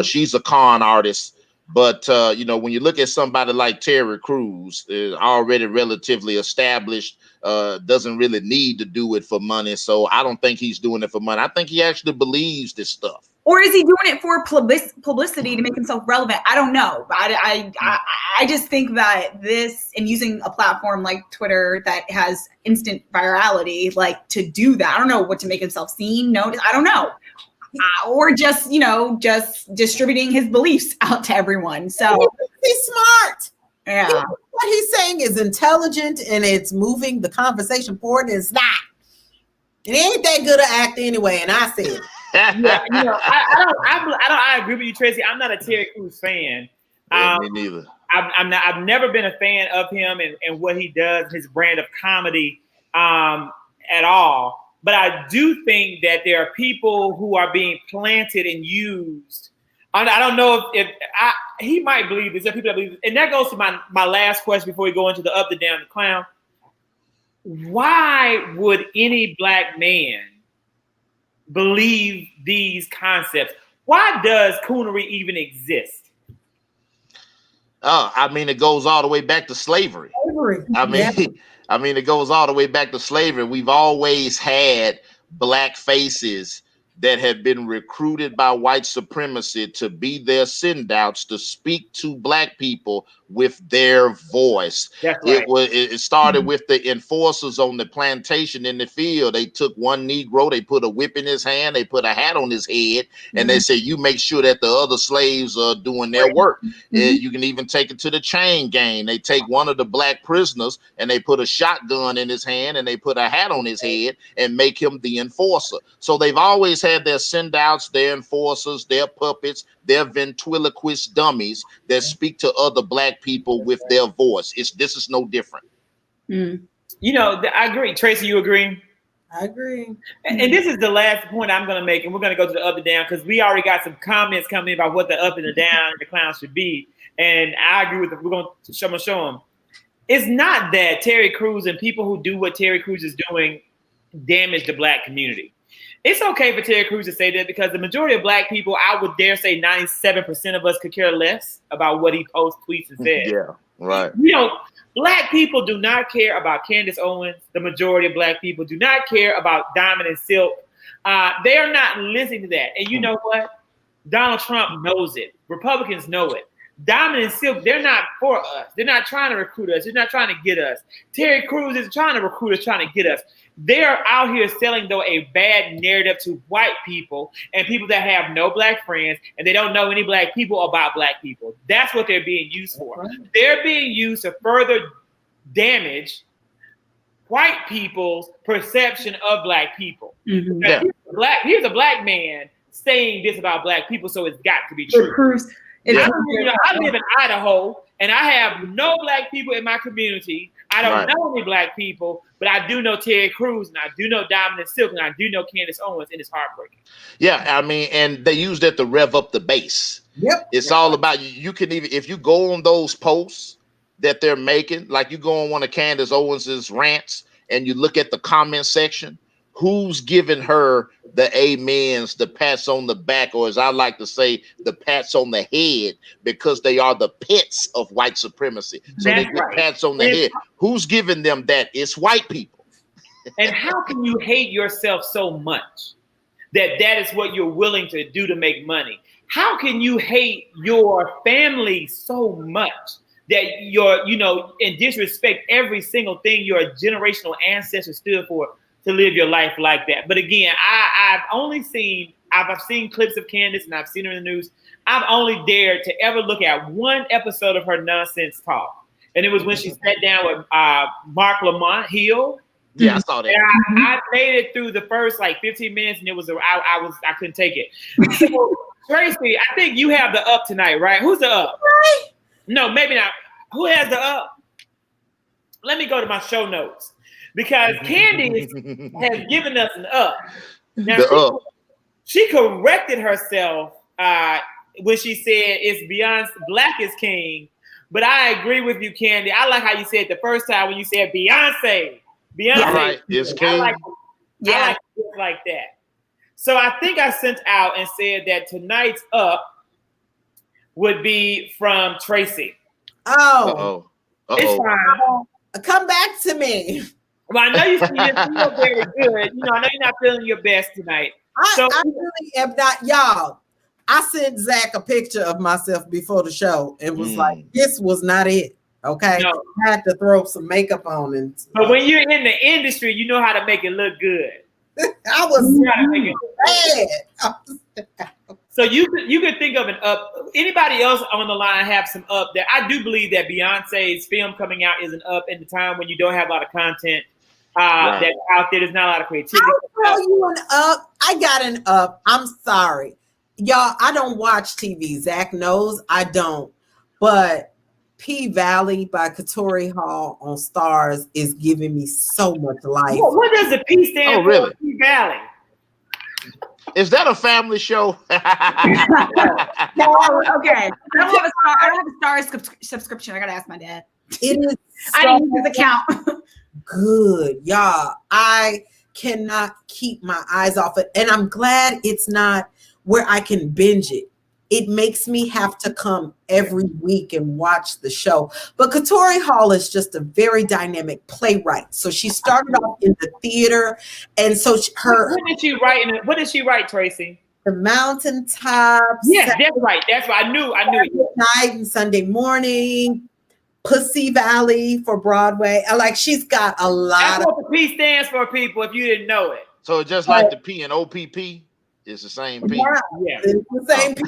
She's a con artist. But, you know, when you look at somebody like Terry Crews, already relatively established, doesn't really need to do it for money. So I don't think he's doing it for money. I think he actually believes this stuff. Or is he doing it for publicity to make himself relevant? I don't know. I just think that this, and using a platform like Twitter that has instant virality, like, to do that, I don't know what to make himself seen, noticed. I don't know. Or just, you know, just distributing his beliefs out to everyone. So he's smart. Yeah. What he's saying is intelligent and it's moving the conversation forward. And it's not. It ain't that good an act anyway. And I said, yeah, you know, I agree with you, Tracey. I'm not a Terry Crews fan. Me neither. I've never been a fan of him and what he does, his brand of comedy, at all. But I do think that there are people who are being planted and used. I don't know if he might believe this. There are people that believe this. And that goes to my last question before we go into the up, the down, the clown. Why would any black man believe these concepts? Why does coonery even exist? I mean, it goes all the way back to slavery. I mean, it goes all the way back to slavery. We've always had black faces that have been recruited by white supremacy to be their send-outs to speak to black people with their voice. That's right. It started with the enforcers on the plantation in the field. They took one Negro, they put a whip in his hand, they put a hat on his head, and they said, you make sure that the other slaves are doing their work. You can even take it to the chain gang. They take one of the black prisoners and they put a shotgun in his hand and they put a hat on his head and make him the enforcer. So they've always had their send-outs, their enforcers, their puppets, their ventriloquist dummies that speak to other black people with their voice. This is no different. You know, I agree. Tracey, you agree? I agree. And this is the last point I'm going to make, and we're going to go to the up and down because we already got some comments coming in about what the up and the down and the clown should be. And I agree with them. We're going to show them. It's not that Terry Crews and people who do what Terry Crews is doing damage the black community. It's okay for Terry Crews to say that because the majority of black people, I would dare say 97% of us could care less about what he posts, tweets, and says. Yeah, right. You know, black people do not care about Candace Owens. The majority of black people do not care about Diamond and Silk. They are not listening to that. And you know what? Donald Trump knows it. Republicans know it. Diamond and Silk, they're not for us. They're not trying to recruit us. They're not trying to get us. Terry Crews is trying to recruit us, trying to get us. They're out here selling, though, a bad narrative to white people and people that have no black friends and they don't know any black people about black people. That's what they're being used for. Right. They're being used to further damage white people's perception of black people. Mm-hmm. Yeah. Here's a black man saying this about black people, so it's got to be true. Cruz. I live in Idaho, And I have no black people in my community. I don't know any black people, but I do know Ted Cruz, and I do know Dominic Silk, and I do know Candace Owens, and it's heartbreaking. Yeah, I mean, and they use that to rev up the base. Yep. It's all about you can even, if you go on those posts that they're making, like you go on one of Candace Owens's rants and you look at the comment section, who's giving her the amens, the pats on the back, or as I like to say, the pats on the head, because they are the pets of white supremacy. So they get pats on the head. Who's giving them that? It's white people. And how can you hate yourself so much that is what you're willing to do to make money? How can you hate your family so much that you're, and disrespect every single thing your generational ancestors stood for to live your life like that? But again, I've seen clips of Candace and I've seen her in the news. I've only dared to ever look at one episode of her nonsense talk. And it was when she sat down with Mark Lamont Hill. Yeah, I saw that. And I made it through the first 15 minutes, and it was I couldn't take it. So, Tracey, I think you have the up tonight, right? Who's the up? Right. No, maybe not. Who has the up? Let me go to my show notes, because Candace has given us an up. Now, she corrected herself when she said it's Beyonce, Black is King. But I agree with you, Candy. I like how you said the first time when you said Beyonce. Right, it's King. I like it like that. So I think I sent out and said that tonight's up would be from Tracey. Oh. It's fine. Come back to me. Well, I know you feel very good. I know you're not feeling your best tonight. I really am not, y'all. I sent Zach a picture of myself before the show and was like, this was not it. Okay, no. I had to throw some makeup on. But when you're in the industry, you know how to make it look good. I was bad. So you could think of an up. Anybody else on the line have some up there? I do believe that Beyonce's film coming out is an up in the time when you don't have a lot of content that's out there. There's not a lot of creativity. I'll tell you an up. I got an up. I'm sorry. Y'all, I don't watch TV. Zach knows I don't. But P-Valley by Katori Hall on Stars is giving me so much life. What does the P stand for? Really? P-Valley. Is that a family show? No, okay. I don't have a Stars subscription. I gotta ask my dad. It is. I didn't use his account. Good, y'all. I cannot keep my eyes off it, and I'm glad it's not where I can binge it. It makes me have to come every week and watch the show. But Katori Hall is just a very dynamic playwright. So she started off in the theater, and so What did she write, Tracey? The Mountaintops. Yeah, that's right. That's right. I knew it. Night and Sunday Morning, Pussy Valley for Broadway. She's got a lot. That's what the P stands for, people. If you didn't know it. So just like the P and OPP. It's the same P. Yeah, it's the same P.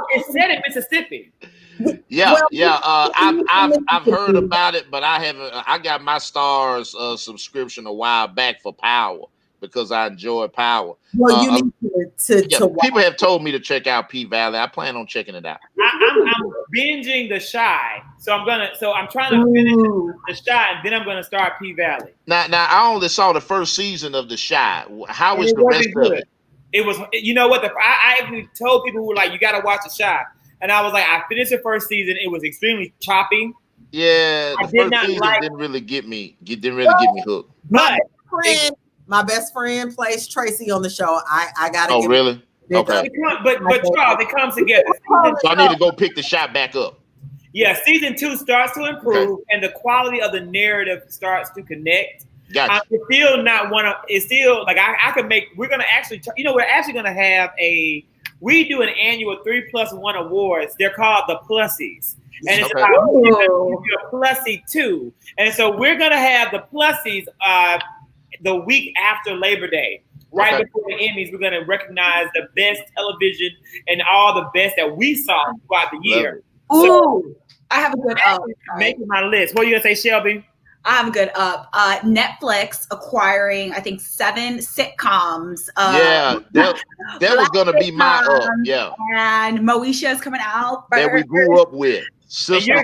It's said in Mississippi. Yeah, I've heard about it, but I haven't. I got my Stars subscription a while back for Power because I enjoy Power. Well, you need to watch. People have told me to check out P-Valley. I plan on checking it out. I'm binging The Chi, so I'm trying to finish The Chi, and then I'm gonna start P-Valley. Now I only saw the first season of The Chi. How is the rest of it? It was, I actually told people who were like, you got to watch The Chi, and I was like, I finished the first season. It was extremely choppy. Yeah, the first season didn't really get me hooked. But my best friend plays Tracey on the show. I gotta. Oh, really? Okay. But Charles, it comes together. So I need to go pick The Chi back up. Yeah, season 2 starts to improve, and the quality of the narrative starts to connect. Gotcha. It's still not one of. It's still I could make. We're gonna actually. We're actually gonna have we do an annual 3+1 awards. They're called the Plussies. And it's about a Plussie 2. And so we're gonna have the Plussies the week after Labor Day. Right before the Emmys, we're going to recognize the best television and all the best that we saw throughout the year. Ooh, I have a good making my list. What are you going to say, Shelby? I have a good up. Netflix acquiring, I think, 7 sitcoms. That was gonna be my up. Yeah. And Moesha is coming out. That we grew up with. Sister.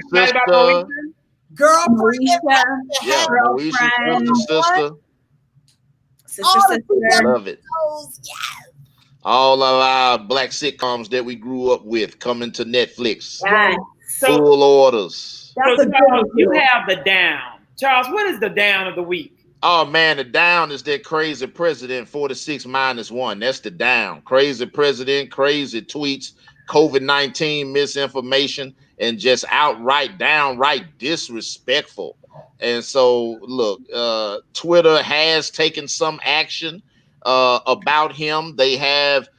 Girlfriend. Yeah, Moesha, sister. Love it. Yes. All of our black sitcoms that we grew up with coming to Netflix. Yes. Full orders. So Charles, you have the down. Charles, what is the down of the week? Oh man, the down is that crazy president 46-1. That's the down. Crazy president, crazy tweets, COVID-19 misinformation, and just downright disrespectful. And so, look, Twitter has taken some action about him. They have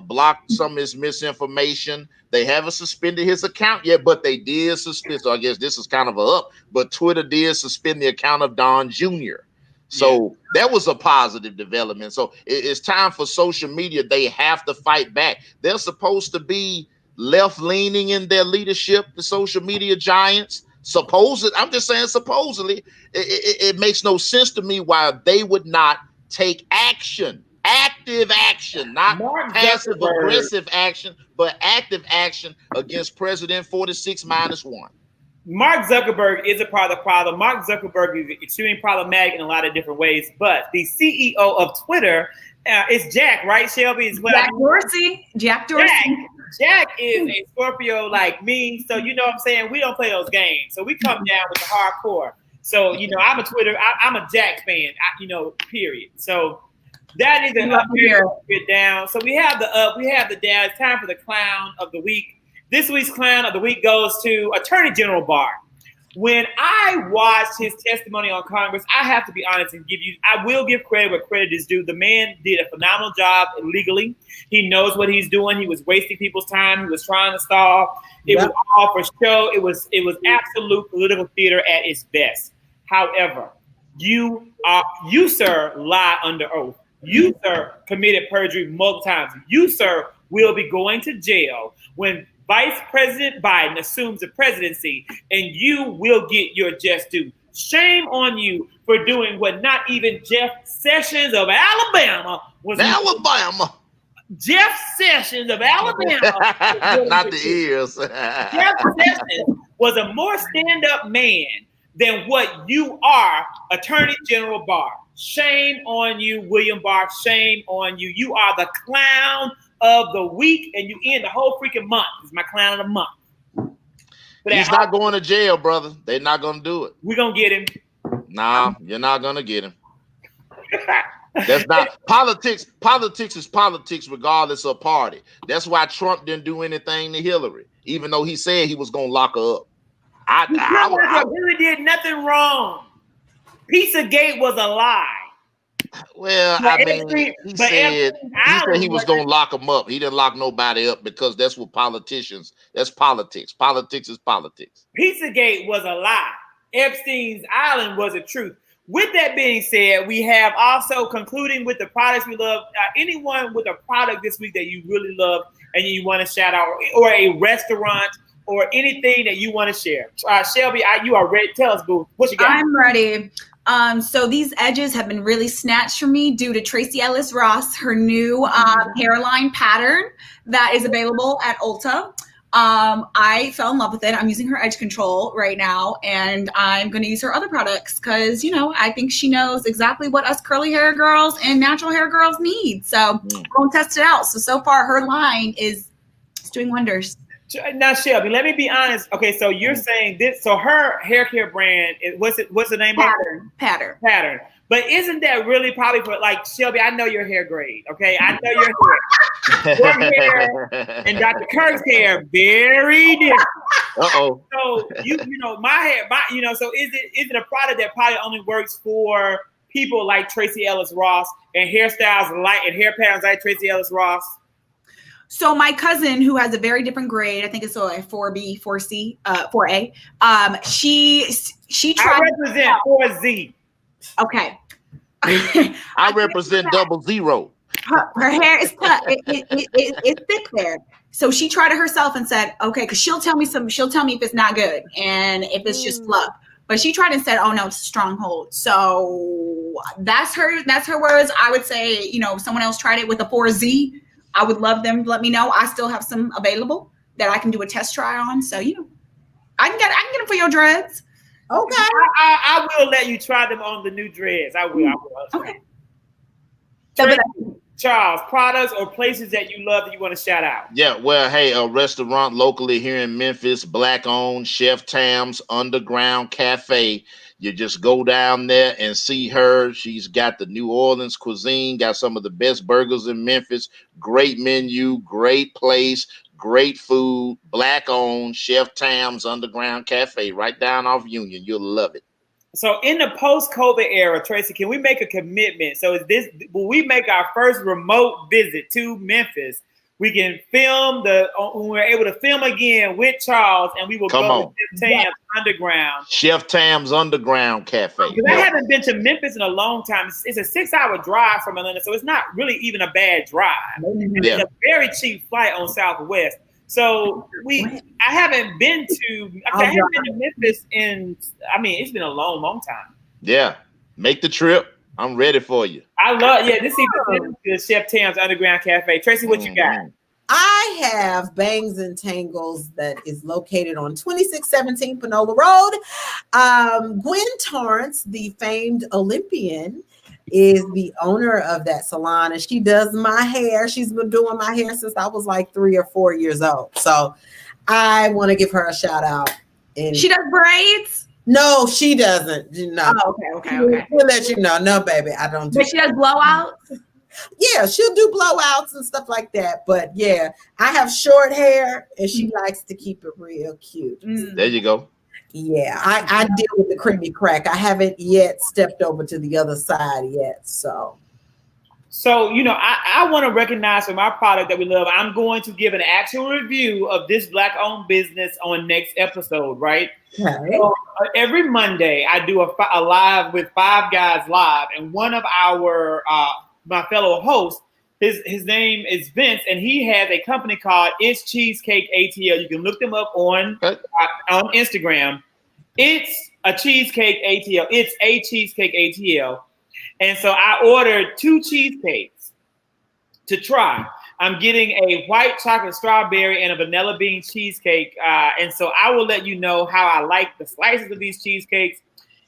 blocked some of his misinformation. They haven't suspended his account yet, but they did suspend. So I guess this is kind of a up, but Twitter did suspend the account of Don Jr. So that was a positive development. So it's time for social media. They have to fight back. They're supposed to be left-leaning in their leadership, the social media giants. I'm just saying supposedly. It makes no sense to me why they would not take action. Active action, not passive aggressive action, but active action against President 46-1. Mark Zuckerberg is a part of the problem. Mark Zuckerberg is extremely problematic in a lot of different ways, but the CEO of Twitter is Jack, right, Shelby? Jack Dorsey. Jack is a Scorpio like me, so you know what I'm saying? We don't play those games, so we come down with the hardcore. So, I'm a Twitter, I'm a Jack fan, period. So that is an up here, down. So we have the up, we have the down. It's time for the clown of the week. This week's clown of the week goes to Attorney General Barr. When I watched his testimony on Congress, I have to be honest and I will give credit where credit is due. The man did a phenomenal job legally. He knows what he's doing. He was wasting people's time. He was trying to stall. It was all for show. It was absolute political theater at its best. However, you sir, lie under oath. You, sir, committed perjury multiple times. You, sir, will be going to jail when Vice President Biden assumes the presidency, and you will get your just due. Shame on you for doing what not even Jeff Sessions of Alabama was. Jeff Sessions of Alabama. Not the ears. Jeff Sessions was a more stand-up man than what you are, Attorney General Barr. Shame on you, William Barr. Shame on you. You are the clown of the week, and you end the whole freaking month. It's my clown of the month. But he's not going to jail, brother. They're not going to do it. We're going to get him. Nah, you're not going to get him. That's not politics. Politics is politics regardless of party. That's why Trump didn't do anything to Hillary, even though he said he was going to lock her up. Hillary did nothing wrong. Pizzagate was a lie. Well, he said he was going to lock him up. He didn't lock nobody up because that's what that's politics. Politics is politics. Pizzagate was a lie. Epstein's Island was a truth. With that being said, we have also concluding with the products we love. Anyone with a product this week that you really love and you want to shout out, or a restaurant, or anything that you want to share. Shelby, you are ready. Tell us, boo. What you got? I'm ready. So these edges have been really snatched from me due to Tracey Ellis Ross, her new hairline pattern that is available at Ulta. I fell in love with it. I'm using her edge control right now, and I'm going to use her other products because, I think she knows exactly what us curly hair girls and natural hair girls need. So I'm going to test it out. So far, her line is doing wonders. Now, Shelby, let me be honest. Okay, so you're saying this. So her hair care brand, what's the name of it? Pattern. But isn't that really probably for, like, Shelby, I know your hair grade, okay? I know your hair. Your hair and Dr. Kirk's hair, very different. Uh-oh. So, my hair, so is it a product that probably only works for people like Tracey Ellis Ross and hairstyles and hair patterns like Tracey Ellis Ross? So my cousin, who has a very different grade, I think it's a 4B, 4C, 4A. She tried. I represent 4Z. Okay. I represent 00. Her hair is cut. It's thick there. So she tried it herself and said, okay, because she'll tell me if it's not good and if it's just fluff. But she tried and said, "Oh no, it's a stronghold." So that's her words. I would say, if someone else tried it with a 4Z, I would love them to let me know. I still have some available that I can do a test try on. So I can get them for your dreads. Okay. I will let you try them on the new dreads. I will. Okay. Charles, products or places that you love that you want to shout out? Yeah, well, hey, a restaurant locally here in Memphis, Black-owned, Chef Tam's Underground Cafe. You just go down there and see her. She's got the New Orleans cuisine, got some of the best burgers in Memphis. Great menu, great place, great food. Black-owned, Chef Tam's Underground Cafe, right down off Union. You'll love it. So in the post-COVID era, Tracey, can we make a commitment? So when we make our first remote visit to Memphis, we can film when we're able to film again with Charles, and we will go to Chef Tam's Underground. Chef Tam's Underground Cafe. Because I haven't been to Memphis in a long time. It's a 6-hour drive from Atlanta, so it's not really even a bad drive. Yeah. It's a very cheap flight on Southwest. So I haven't been to Memphis it's been a long, long time. Yeah. Make the trip. I'm ready for you. I love, this is the Chef Tam's Underground Cafe. Tracey, what you got? I have Bangs and Tangles that is located on 2617 Panola Road. Gwen Torrance, the famed Olympian, is the owner of that salon, and she does my hair. She's been doing my hair since I was like 3 or 4 years old. So I want to give her a shout out. And she does braids? No, she doesn't. No. Oh, okay. We'll let you know. No, baby, I don't do. But she does blowouts? Yeah, she'll do blowouts and stuff like that. But yeah, I have short hair, and she likes to keep it real cute. There you go. Yeah, I deal with the creamy crack. I haven't yet stepped over to the other side yet. So I want to recognize for my product that we love. I'm going to give an actual review of this Black-owned business on next episode, right? Okay. So, every Monday, I do a live with Five Guys Live, and one of our my fellow hosts, his name is Vince, and he has a company called It's Cheesecake ATL. You can look them up on Instagram. It's a cheesecake ATL. It's a cheesecake ATL. And so I ordered 2 cheesecakes to try. I'm getting a white chocolate strawberry and a vanilla bean cheesecake. And so I will let you know how I like the slices of these cheesecakes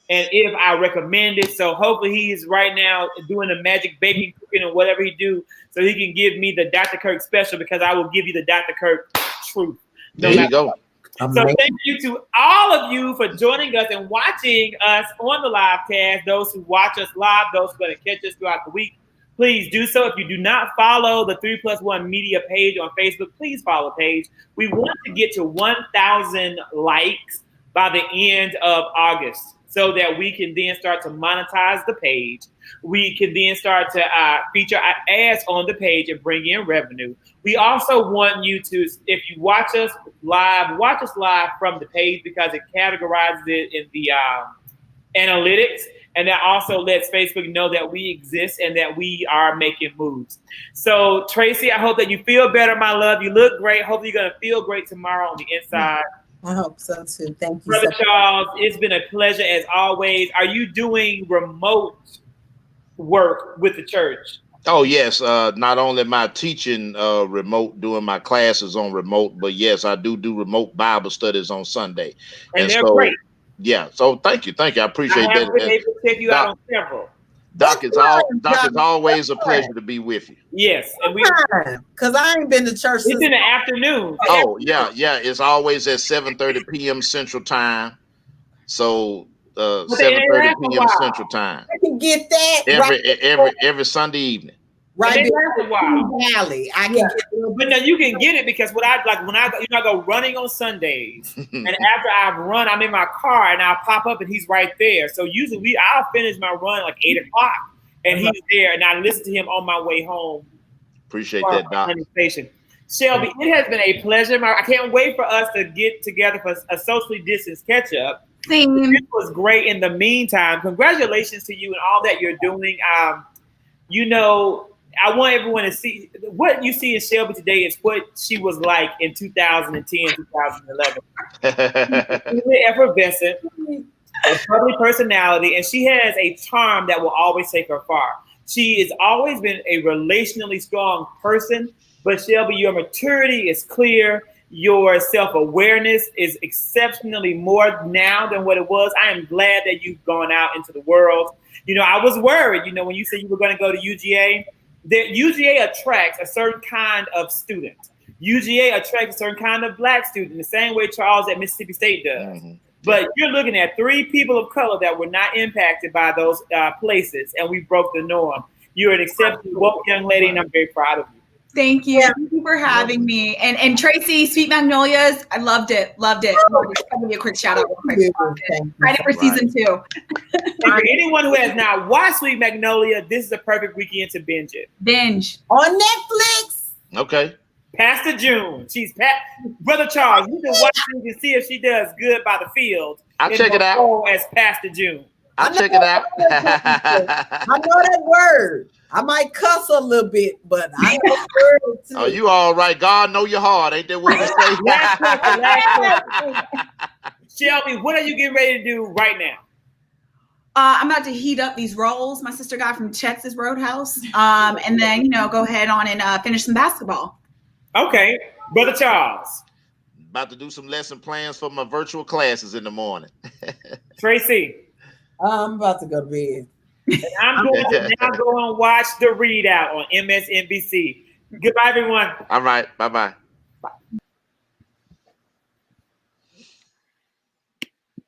and if I recommend it. So hopefully he's right now doing the magic baking, cooking, and whatever he do, so he can give me the Dr. Kirk special, because I will give you the Dr. Kirk truth. There you go. So thank you to all of you for joining us and watching us on the live cast. Those who watch us live, those who are going to catch us throughout the week, please do so. If you do not follow the 3+1 Media page on Facebook, please follow the page. We want to get to 1,000 likes by the end of August, so that we can then start to monetize the page. We can then start to feature ads on the page and bring in revenue. We also want you to, if you watch us live from the page, because it categorizes it in the analytics, and that also lets Facebook know that we exist and that we are making moves. So Tracey, I hope that you feel better, my love. You look great. Hopefully you're going to feel great tomorrow on the inside. I hope so too. Thank you, Brother Charles. It's been a pleasure as always. Are you doing remote work with the church? Oh, yes. Not only am I teaching remote, doing my classes on remote, but yes, I do remote Bible studies on Sunday. And they're great. Yeah. So thank you. I appreciate that. I have been able to take you out on several. Doc, it's always a pleasure to be with you. Yes, and because I ain't been to church. It's in the afternoon. Oh yeah. It's always at 7:30 p.m. Central Time. So 7:30 p.m. Central Time. I can get that every Sunday evening. Right, Valley. I can get it. But no, you can get it, because what I like when I go running on Sundays, and after I've run, I'm in my car and I'll pop up and he's right there. So usually I'll finish my run like 8 o'clock and he's there, and I listen to him on my way home. Appreciate that, Doc. Shelby, it has been a pleasure. I can't wait for us to get together for a socially distanced catch up. It was great. In the meantime, congratulations to you and all that you're doing. I want everyone to see what you see in Shelby today is what she was like in 2010, 2011. Effervescent, a public personality, and she has a charm that will always take her far. She has always been a relationally strong person, but Shelby, your maturity is clear. Your self-awareness is exceptionally more now than what it was. I am glad that you've gone out into the world. I was worried, when you said you were going to go to UGA, that UGA attracts a certain kind of student. UGA attracts a certain kind of Black student, the same way Charles at Mississippi State does. Mm-hmm. But you're looking at 3 people of color that were not impacted by those places, and we broke the norm. You're an exceptionally woke young lady, and I'm very proud of you. Thank you. Thank you for having me. And Tracey, Sweet Magnolias, I loved it. I'll give you a quick shout out. Credit for season 2. For anyone who has not watched Sweet Magnolia, this is a perfect weekend to binge it. Binge. On Netflix. Okay. Pastor June. Brother Charles, you can watch it and see if she does good by the field. I'll check it out. As Pastor June. I'll check it out. I know that word. I might cuss a little bit, but I know the word too. Oh, you all right? God know your heart. Ain't that what you say? Shelby, what are you getting ready to do right now? I'm about to heat up these rolls my sister got from Texas Roadhouse, and then go ahead on and finish some basketball. Okay, Brother Charles. About to do some lesson plans for my virtual classes in the morning. Tracy. I'm about to go to bed. And I'm going to now go and watch the readout on MSNBC. Goodbye, everyone. All right. Bye-bye.